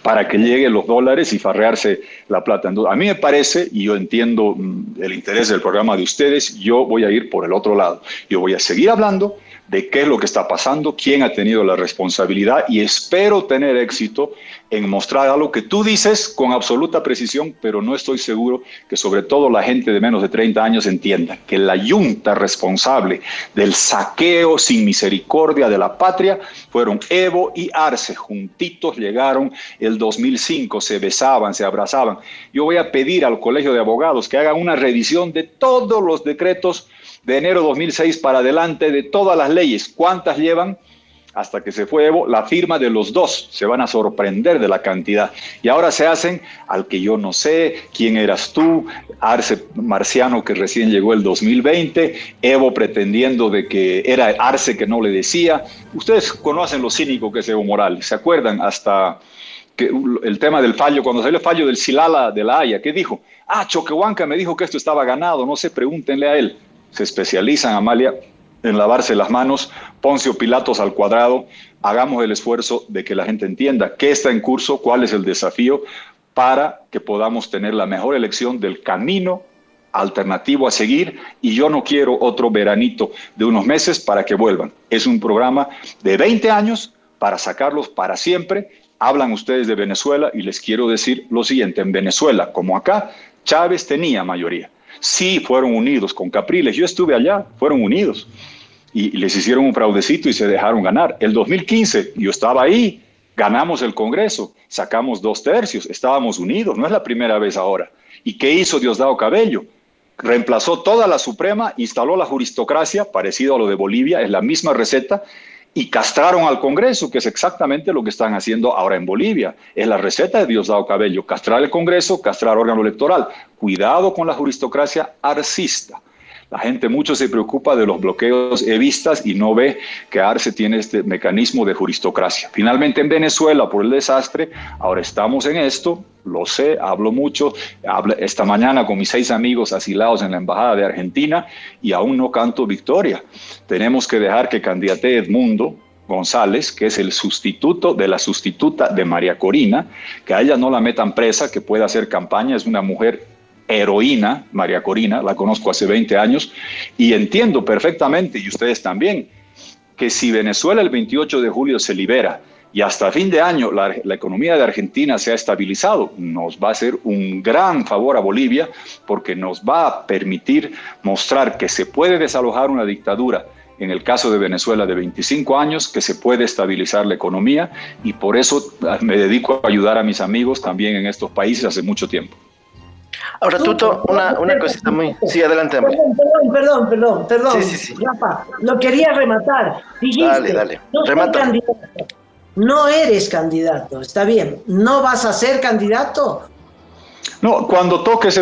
para que lleguen los dólares y farrearse la plata. Entonces, a mí me parece, y yo entiendo el interés del programa de ustedes, yo voy a ir por el otro lado. Yo voy a seguir hablando de qué es lo que está pasando, quién ha tenido la responsabilidad y espero tener éxito en mostrar algo que tú dices con absoluta precisión, pero no estoy seguro que sobre todo la gente de menos de 30 años entienda que la yunta responsable del saqueo sin misericordia de la patria fueron Evo y Arce, juntitos llegaron el 2005, se besaban, se abrazaban. Yo voy a pedir al Colegio de Abogados que hagan una revisión de todos los decretos de enero 2006 para adelante, de todas las leyes, ¿cuántas llevan? hasta que se fue Evo, la firma de los dos. Se van a sorprender de la cantidad. Y ahora se hacen al que yo no sé, quién eras tú, Arce Marciano que recién llegó el 2020, Evo pretendiendo de que era Arce que no le decía. Ustedes conocen lo cínico que es Evo Morales, ¿se acuerdan? Hasta que el tema del fallo, cuando salió el fallo del Silala de la Haya, ¿qué dijo? Choquehuanca me dijo que esto estaba ganado, no sé, pregúntenle a él. Se especializan, Amalia, en lavarse las manos, Poncio Pilatos al cuadrado. Hagamos el esfuerzo de que la gente entienda qué está en curso, cuál es el desafío, para que podamos tener la mejor elección del camino alternativo a seguir. Y yo no quiero otro veranito de unos meses para que vuelvan. Es un programa de 20 años para sacarlos para siempre. Hablan ustedes de Venezuela y les quiero decir lo siguiente. En Venezuela, como acá, Chávez tenía mayoría. Sí, fueron unidos con Capriles. Yo estuve allá, fueron unidos. Y les hicieron un fraudecito y se dejaron ganar. El 2015, yo estaba ahí, ganamos el Congreso, sacamos 2/3, estábamos unidos, no es la primera vez ahora. ¿Y qué hizo Diosdado Cabello? Reemplazó toda la Suprema, instaló la juristocracia, parecido a lo de Bolivia, es la misma receta, y castraron al Congreso, que es exactamente lo que están haciendo ahora en Bolivia. Es la receta de Diosdado Cabello, castrar el Congreso, castrar órgano electoral. Cuidado con la juristocracia arcista. La gente mucho se preocupa de los bloqueos evistas y no ve que Arce tiene este mecanismo de juristocracia. Finalmente en Venezuela, por el desastre, ahora estamos en esto, lo sé, hablo mucho, esta mañana con mis 6 amigos asilados en la Embajada de Argentina y aún no canto victoria. Tenemos que dejar que candidate Edmundo González, que es el sustituto de la sustituta de María Corina, que a ella no la metan presa, que pueda hacer campaña, es una mujer heroína, María Corina, la conozco hace 20 años, y entiendo perfectamente, y ustedes también, que si Venezuela el 28 de julio se libera y hasta fin de año la economía de Argentina se ha estabilizado, nos va a hacer un gran favor a Bolivia, porque nos va a permitir mostrar que se puede desalojar una dictadura, en el caso de Venezuela de 25 años, que se puede estabilizar la economía, y por eso me dedico a ayudar a mis amigos también en estos países hace mucho tiempo. Ahora, Tuto, una cosita muy... Sí, adelante, Amalia. Perdón. Sí. Rafa, lo quería rematar. Dijiste, dale. No soy Remata. candidato. No eres candidato, está bien. ¿No vas a ser candidato? No, cuando toques,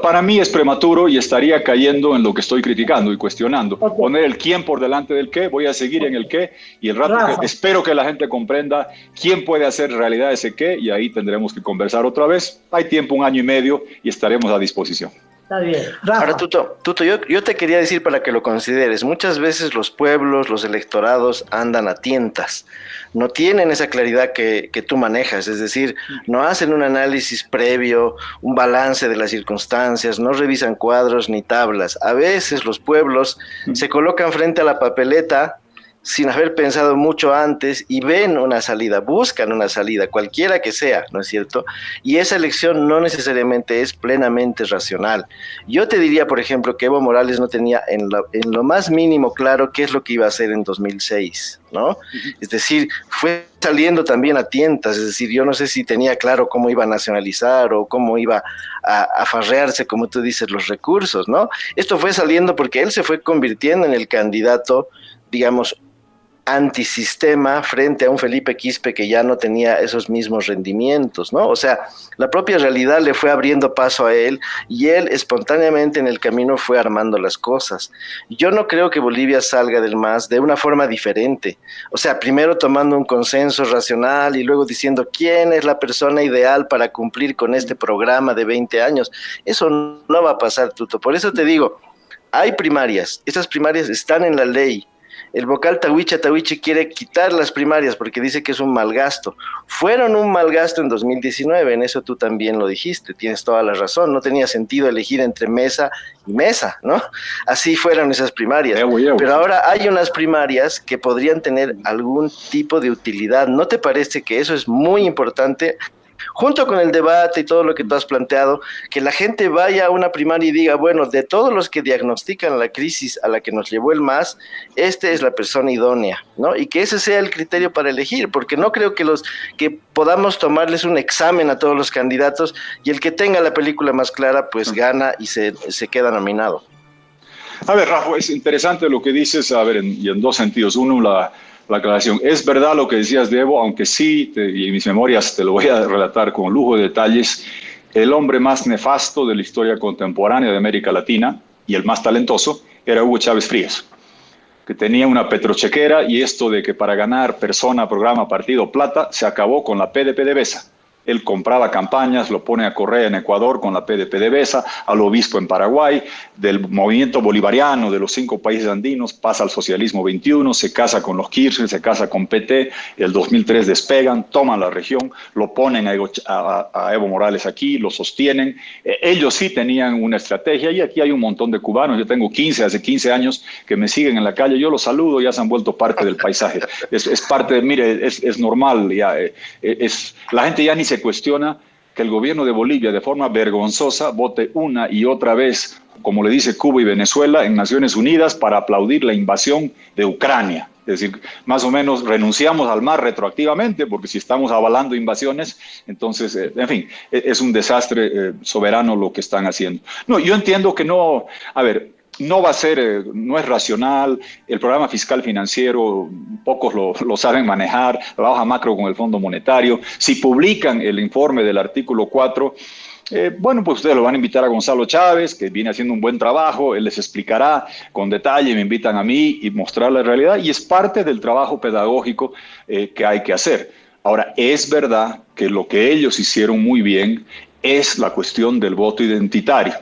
para mí es prematuro y estaría cayendo en lo que estoy criticando y cuestionando. Okay. Poner el quién por delante del qué, voy a seguir en el qué, y el rato que espero que la gente comprenda quién puede hacer realidad ese qué, y ahí tendremos que conversar otra vez. Hay tiempo, 1 año y medio, y estaremos a disposición. Está bien. Rafa. Ahora, Tuto, yo te quería decir para que lo consideres. Muchas veces los pueblos, los electorados andan a tientas. No tienen esa claridad que tú manejas. Es decir, no hacen un análisis previo, un balance de las circunstancias, no revisan cuadros ni tablas. A veces los pueblos se colocan frente a la papeleta sin haber pensado mucho antes y ven una salida, buscan una salida, cualquiera que sea, ¿no es cierto? Y esa elección no necesariamente es plenamente racional. Yo te diría, por ejemplo, que Evo Morales no tenía en lo más mínimo claro qué es lo que iba a hacer en 2006, ¿no? Es decir, fue saliendo también a tientas, es decir, yo no sé si tenía claro cómo iba a nacionalizar o cómo iba a farrearse, como tú dices, los recursos, ¿no? Esto fue saliendo porque él se fue convirtiendo en el candidato, digamos, antisistema frente a un Felipe Quispe que ya no tenía esos mismos rendimientos, ¿no? O sea, la propia realidad le fue abriendo paso a él y él espontáneamente en el camino fue armando las cosas. Yo no creo que Bolivia salga del MAS de una forma diferente. O sea, primero tomando un consenso racional y luego diciendo quién es la persona ideal para cumplir con este programa de 20 años. Eso no va a pasar, Tuto. Por eso te digo, hay primarias. Estas primarias están en la ley. El vocal Tahuichi quiere quitar las primarias porque dice que es un mal gasto. Fueron un mal gasto en 2019, en eso tú también lo dijiste, tienes toda la razón, no tenía sentido elegir entre Mesa y Mesa, ¿no? Así fueron esas primarias. Pero ahora hay unas primarias que podrían tener algún tipo de utilidad. ¿No te parece que eso es muy importante? Junto con el debate y todo lo que tú has planteado, que la gente vaya a una primaria y diga, bueno, de todos los que diagnostican la crisis a la que nos llevó el MAS, este es la persona idónea, ¿no? Y que ese sea el criterio para elegir, porque no creo que podamos tomarles un examen a todos los candidatos y el que tenga la película más clara, pues gana y se queda nominado. A ver, Rafa, es interesante lo que dices, a ver, y en 2 sentidos. Uno, la la aclaración. Es verdad lo que decías, Evo, aunque sí, y en mis memorias te lo voy a relatar con lujo de detalles, el hombre más nefasto de la historia contemporánea de América Latina y el más talentoso era Hugo Chávez Frías, que tenía una petrochequera, y esto de que para ganar persona, programa, partido, plata, se acabó con la PDPDVSA. Él compraba campañas, lo pone a Correa en Ecuador con la PDPDVSA, al obispo en Paraguay, del movimiento bolivariano de los 5 países andinos, pasa al socialismo 21, se casa con los Kirchner, se casa con PT, el 2003 despegan, toman la región, lo ponen a Evo Morales aquí, lo sostienen. Ellos sí tenían una estrategia, y aquí hay un montón de cubanos, yo tengo hace 15 años que me siguen en la calle, yo los saludo, ya se han vuelto parte del paisaje. Es parte de, mire, es normal, ya, la gente ya ni se cuestiona que el gobierno de Bolivia de forma vergonzosa vote una y otra vez, como le dice Cuba y Venezuela, en Naciones Unidas para aplaudir la invasión de Ucrania. Es decir, más o menos renunciamos al mar retroactivamente, porque si estamos avalando invasiones, entonces, en fin, es un desastre soberano lo que están haciendo. No, yo entiendo que no, a ver, no va a ser, no es racional, el programa fiscal financiero, pocos lo saben manejar, la baja macro con el Fondo Monetario. Si publican el informe del artículo 4, bueno, pues ustedes lo van a invitar a Gonzalo Chávez, que viene haciendo un buen trabajo, él les explicará con detalle, me invitan a mí y mostrar la realidad, y es parte del trabajo pedagógico que hay que hacer. Ahora, es verdad que lo que ellos hicieron muy bien es la cuestión del voto identitario.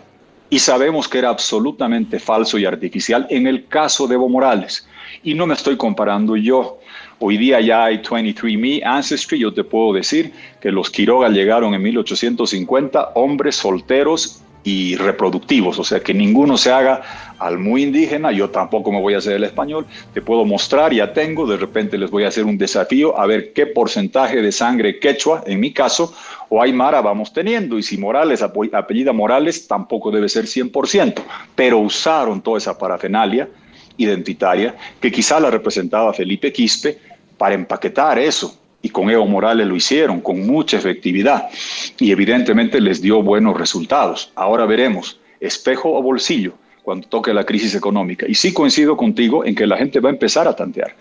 Y sabemos que era absolutamente falso y artificial en el caso de Evo Morales. Y no me estoy comparando yo. Hoy día ya hay 23andMe, Ancestry. Yo te puedo decir que los Quiroga llegaron en 1850, hombres solteros y reproductivos. O sea, que ninguno se haga al muy indígena. Yo tampoco me voy a hacer el español. Te puedo mostrar, ya tengo. De repente les voy a hacer un desafío a ver qué porcentaje de sangre quechua, en mi caso, o aymara vamos teniendo, y si Morales apellida Morales tampoco debe ser 100%, pero usaron toda esa parafernalia identitaria que quizá la representaba Felipe Quispe para empaquetar eso, y con Evo Morales lo hicieron con mucha efectividad y evidentemente les dio buenos resultados. Ahora veremos, espejo o bolsillo cuando toque la crisis económica, y sí coincido contigo en que la gente va a empezar a tantear,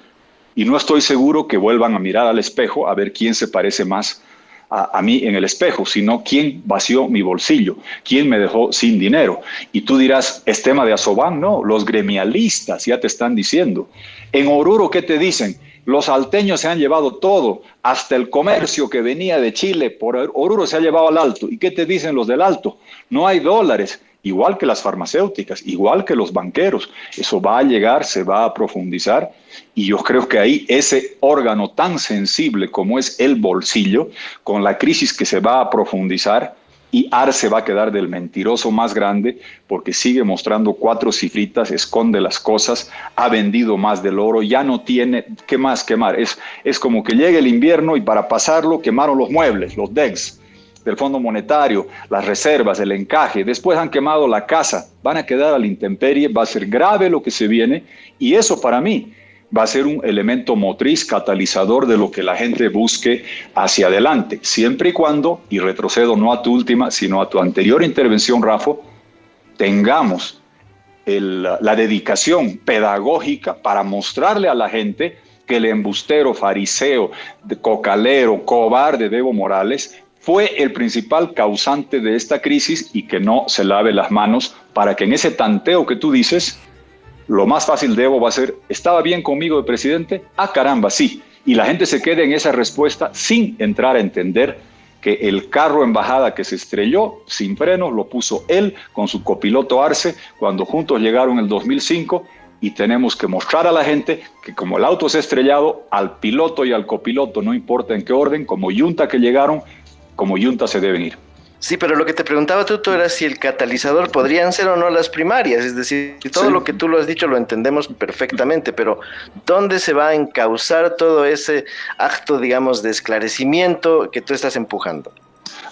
y no estoy seguro que vuelvan a mirar al espejo a ver quién se parece más a mí en el espejo, sino quién vació mi bolsillo, quién me dejó sin dinero. Y tú dirás, ¿es tema de Asobán? No, los gremialistas ya te están diciendo. En Oruro, ¿qué te dicen? Los salteños se han llevado todo, hasta el comercio que venía de Chile por Oruro se ha llevado al Alto. ¿Y qué te dicen los del Alto? No hay dólares, igual que las farmacéuticas, igual que los banqueros. Eso va a llegar, se va a profundizar, y yo creo que ahí ese órgano tan sensible como es el bolsillo, con la crisis que se va a profundizar, y Arce va a quedar del mentiroso más grande porque sigue mostrando 4 cifritas, esconde las cosas, ha vendido más del oro, ya no tiene qué más quemar. Es como que llega el invierno y para pasarlo quemaron los muebles, los DEX del Fondo Monetario, las reservas, el encaje, después han quemado la casa, van a quedar a la intemperie, va a ser grave lo que se viene, y eso para mí va a ser un elemento motriz, catalizador de lo que la gente busque hacia adelante, siempre y cuando, y retrocedo no a tu última, sino a tu anterior intervención, Rafa, tengamos la dedicación pedagógica para mostrarle a la gente que el embustero, fariseo, cocalero, cobarde de Evo Morales fue el principal causante de esta crisis, y que no se lave las manos para que en ese tanteo que tú dices, lo más fácil de Evo va a ser, ¿estaba bien conmigo de presidente? Ah, caramba, sí. Y la gente se queda en esa respuesta sin entrar a entender que el carro embajada que se estrelló sin frenos lo puso él con su copiloto Arce cuando juntos llegaron en el 2005, y tenemos que mostrar a la gente que como el auto se ha estrellado, al piloto y al copiloto, no importa en qué orden, como yunta que llegaron, como yunta se deben ir. Sí, pero lo que te preguntaba Tuto era si el catalizador podrían ser o no las primarias, es decir, todo lo que tú lo has dicho lo entendemos perfectamente, pero ¿dónde se va a encauzar todo ese acto, digamos, de esclarecimiento que tú estás empujando?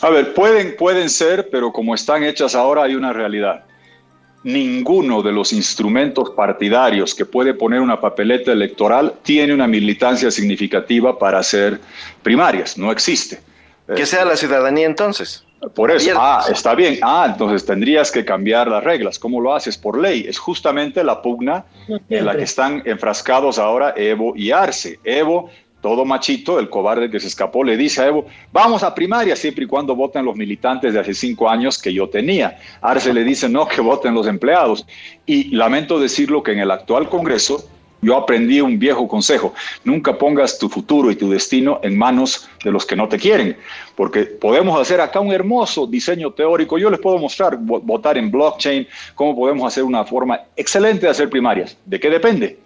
A ver, pueden ser, pero como están hechas ahora hay una realidad. Ninguno de los instrumentos partidarios que puede poner una papeleta electoral tiene una militancia significativa para hacer primarias, no existe. Que sea la ciudadanía entonces. Por eso, abiertos. está bien. Entonces tendrías que cambiar las reglas. ¿Cómo lo haces? Por ley. Es justamente la pugna No en la siempre. que están enfrascados ahora Evo y Arce. Evo, todo machito, el cobarde que se escapó, le dice a Evo, vamos a primaria siempre y cuando voten los militantes de hace 5 años que yo tenía. Arce le dice, no, que voten los empleados. Y lamento decirlo que en el actual Congreso yo aprendí un viejo consejo: nunca pongas tu futuro y tu destino en manos de los que no te quieren, porque podemos hacer acá un hermoso diseño teórico. Yo les puedo mostrar, votar en blockchain, cómo podemos hacer una forma excelente de hacer primarias. ¿De qué depende?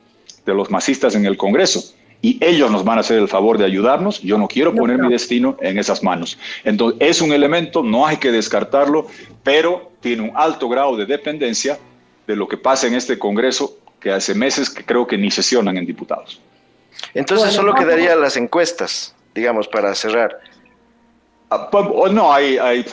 De los masistas en el Congreso. Y ellos nos van a hacer el favor de ayudarnos. Yo no quiero poner mi destino en esas manos. Entonces, es un elemento, no hay que descartarlo, pero tiene un alto grado de dependencia de lo que pasa en este Congreso, que hace meses que creo que ni sesionan en diputados. Entonces solo quedarían las encuestas, digamos, para cerrar. No, hay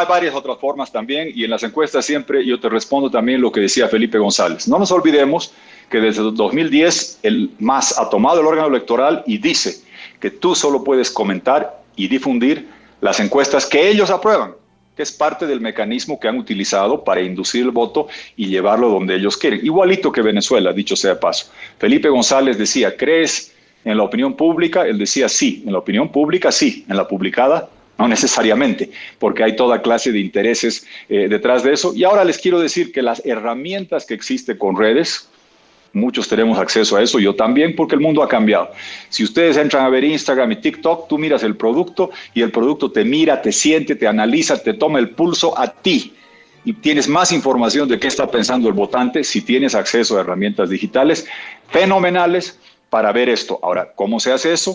varias otras formas también, y en las encuestas siempre yo te respondo también lo que decía Felipe González. No nos olvidemos que desde 2010 el MAS ha tomado el órgano electoral y dice que tú solo puedes comentar y difundir las encuestas que ellos aprueban, que es parte del mecanismo que han utilizado para inducir el voto y llevarlo donde ellos quieren. Igualito que Venezuela, dicho sea de paso. Felipe González decía, ¿crees en la opinión pública? Él decía, sí. En la opinión pública, sí. En la publicada, no necesariamente, porque hay toda clase de intereses detrás de eso. Y ahora les quiero decir que las herramientas que existen con redes, muchos tenemos acceso a eso, yo también, porque el mundo ha cambiado. Si ustedes entran a ver Instagram y TikTok, tú miras el producto y el producto te mira, te siente, te analiza, te toma el pulso a ti. Y tienes más información de qué está pensando el votante si tienes acceso a herramientas digitales fenomenales para ver esto. Ahora, ¿cómo se hace eso?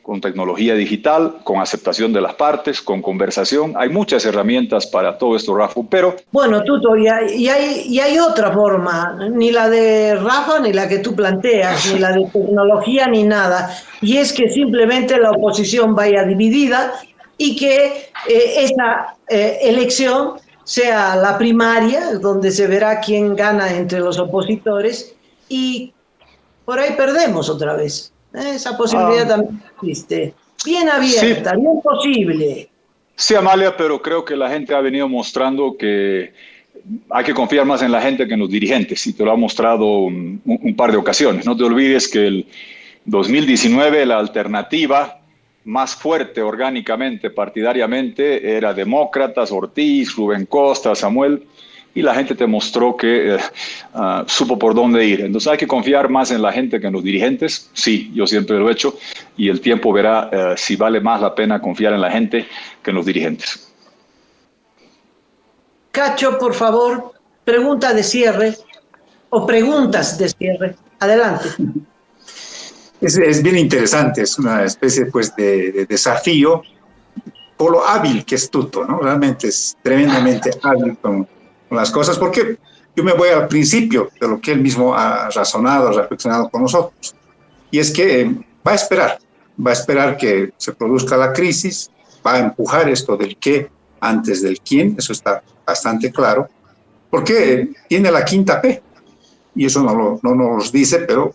Con tecnología digital, con aceptación de las partes, con conversación. Hay muchas herramientas para todo esto, Rafa, pero... Bueno, Tuto, y hay otra forma, ni la de Rafa, ni la que tú planteas, ni la de tecnología, ni nada, y es que simplemente la oposición vaya dividida y que esa elección sea la primaria, donde se verá quién gana entre los opositores, y por ahí perdemos otra vez. Esa posibilidad también existe. Bien abierta, sí. Bien posible. Sí, Amalia, pero creo que la gente ha venido mostrando que hay que confiar más en la gente que en los dirigentes, y te lo ha mostrado un par de ocasiones. No te olvides que el 2019 la alternativa más fuerte orgánicamente, partidariamente, era Demócratas, Ortiz, Rubén Costa, Samuel, y la gente te mostró que supo por dónde ir. Entonces hay que confiar más en la gente que en los dirigentes. Sí, yo siempre lo he hecho, y el tiempo verá si vale más la pena confiar en la gente que en los dirigentes. Cacho, por favor, pregunta de cierre o preguntas de cierre. Adelante. Es bien interesante, es una especie pues de desafío por lo hábil que es Tuto, ¿no? Realmente es tremendamente hábil con las cosas, porque yo me voy al principio de lo que él mismo ha razonado, ha reflexionado con nosotros, y es que va a esperar que se produzca la crisis, va a empujar esto del qué antes del quién, eso está bastante claro, porque tiene la quinta P, y eso no nos dice, pero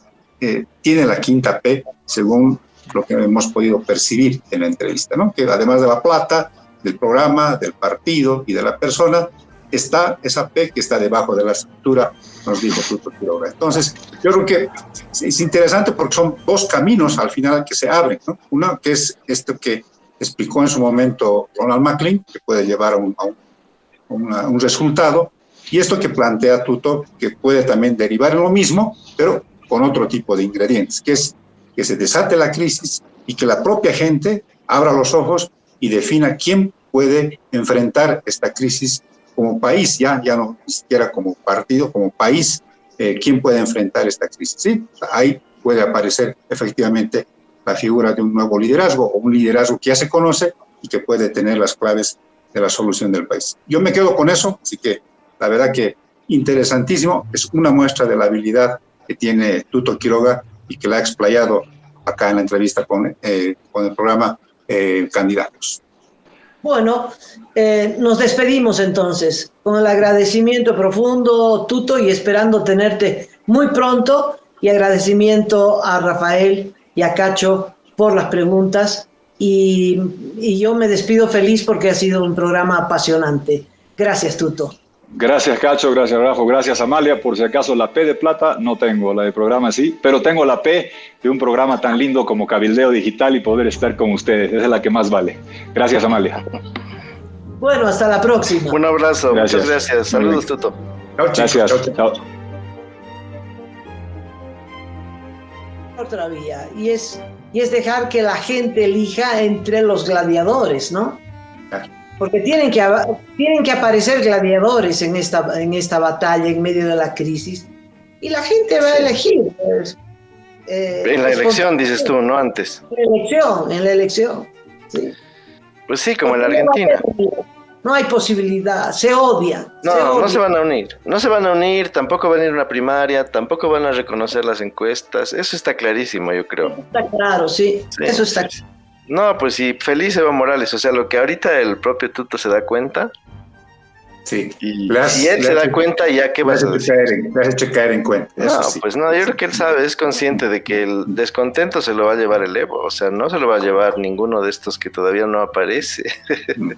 tiene la quinta P según lo que hemos podido percibir en la entrevista, ¿no? Que además de la plata, del programa, del partido y de la persona, está esa P que está debajo de la estructura, nos dijo Tuto Quiroga. Entonces, yo creo que es interesante porque son dos caminos al final que se abren, ¿no? Uno que es esto que explicó en su momento Ronald McLean, que puede llevar a un resultado, y esto que plantea Tuto, que puede también derivar en lo mismo, pero con otro tipo de ingredientes, que es que se desate la crisis y que la propia gente abra los ojos y defina quién puede enfrentar esta crisis como país, ya no ni siquiera como partido, como país, quién puede enfrentar esta crisis. ¿Sí? Ahí puede aparecer efectivamente la figura de un nuevo liderazgo o un liderazgo que ya se conoce y que puede tener las claves de la solución del país. Yo me quedo con eso, así que la verdad que interesantísimo, es una muestra de la habilidad que tiene Tuto Quiroga y que la ha explayado acá en la entrevista con el programa Candidatos. Bueno, nos despedimos entonces con el agradecimiento profundo, Tuto, y esperando tenerte muy pronto, y agradecimiento a Rafael y a Cacho por las preguntas, y yo me despido feliz porque ha sido un programa apasionante. Gracias, Tuto. Gracias, Cacho, gracias, Rafa, gracias, Amalia. Por si acaso, la P de plata no tengo, la de programa sí, pero tengo la P de un programa tan lindo como Cabildeo Digital y poder estar con ustedes. Esa es la que más vale. Gracias, Amalia. Bueno, hasta la próxima. Un abrazo, Gracias. muchas gracias. Saludos, Tuto. Chao, chicos. Gracias. Chao. Chao. Otra vía, y es dejar que la gente elija entre los gladiadores, ¿no? Porque tienen que aparecer gladiadores en esta batalla, en medio de la crisis, y la gente va a elegir. Pues, En la elección, dices tú, no antes. En la elección. ¿Sí? Pues sí, como en la Argentina. No hay posibilidad, se odian. No se van a unir. No se van a unir, tampoco van a ir a una primaria, tampoco van a reconocer las encuestas. Eso está clarísimo, yo creo. Está claro, sí. Eso está claro. No, pues sí, feliz Evo Morales. O sea, lo que ahorita el propio Tuto se da cuenta. Sí. Y si él se da cuenta, ya qué vas a decir. Le has hecho caer en cuenta. No, pues no, yo creo que él sabe, es consciente de que el descontento se lo va a llevar el Evo. O sea, no se lo va a llevar ninguno de estos que todavía no aparece.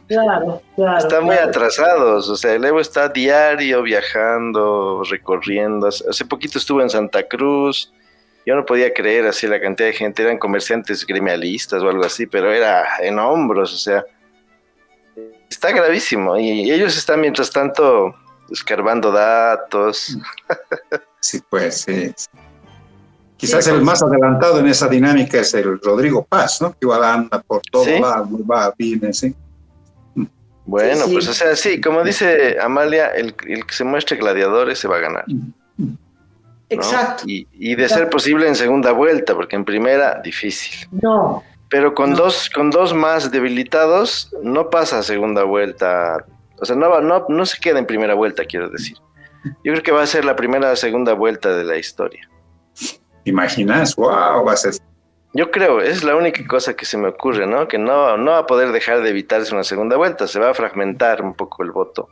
Claro. Están muy atrasados. O sea, el Evo está diario viajando, recorriendo. Hace poquito estuvo en Santa Cruz. Yo no podía creer así la cantidad de gente. Eran comerciantes gremialistas o algo así, pero era en hombros, o sea. Está gravísimo y ellos están mientras tanto escarbando datos. Sí, pues sí. Quizás el más adelantado en esa dinámica es el Rodrigo Paz, ¿no? Que igual anda por todo lado, viene, sí. Bueno, Sí. pues o sea, sí, como dice Amalia, el que se muestre gladiadores se va a ganar, ¿no? Exacto. Y de ser posible en segunda vuelta, porque en primera, difícil. No. Pero con dos más debilitados, no pasa a segunda vuelta. O sea, no se queda en primera vuelta, quiero decir. Yo creo que va a ser la primera segunda vuelta de la historia. ¿Imaginas? ¡Wow! Va a ser. Yo creo, es la única cosa que se me ocurre, ¿no? Que no va a poder dejar de evitarse una segunda vuelta, se va a fragmentar un poco el voto.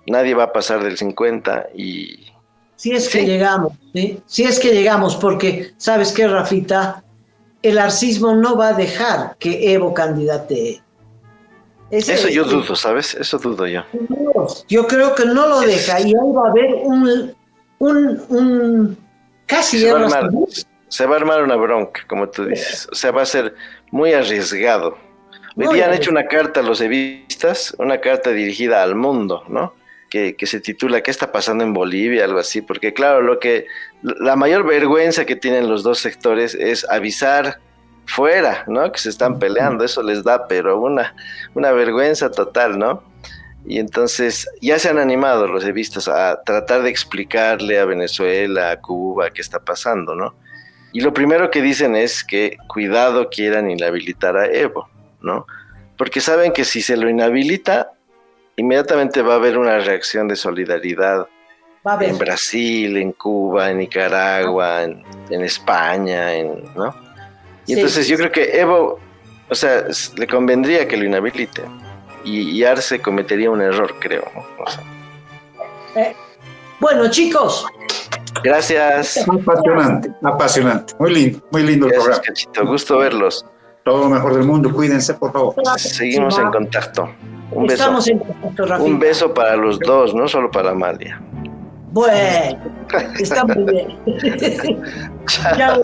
Nadie va a pasar del 50 y... Si es que llegamos, ¿sí? Si es que llegamos, porque, ¿sabes qué, Rafita? El arcismo no va a dejar que Evo candidatee. Eso yo dudo, ¿sabes? Eso dudo yo. Yo creo que no lo deja y ahí va a haber un casi se va a armar una bronca, como tú dices. O sea, va a ser muy arriesgado. Hoy día han hecho una carta a los evistas, una carta dirigida al mundo, ¿no? Que se titula ¿Qué está pasando en Bolivia? Algo así, porque claro, la mayor vergüenza que tienen los dos sectores es avisar fuera, ¿no? Que se están peleando, eso les da, pero una vergüenza total, ¿no? Y entonces ya se han animado los evistas a tratar de explicarle a Venezuela, a Cuba, qué está pasando, ¿no? Y lo primero que dicen es que cuidado quieran inhabilitar a Evo, ¿no? Porque saben que si se lo inhabilita, inmediatamente va a haber una reacción de solidaridad en Brasil, en Cuba, en Nicaragua, en España, ¿no? Y entonces yo creo que Evo, o sea, le convendría que lo inhabilite y Arce cometería un error, creo, ¿no? O sea. Bueno, chicos. Gracias. Apasionante. Muy lindo el programa. Cachito, gusto verlos. Todo lo mejor del mundo, cuídense, por favor. Seguimos en contacto. Un beso. Estamos en contacto, Rafita. Un beso para los dos, no solo para Amalia. Bueno, está muy bien. Chao.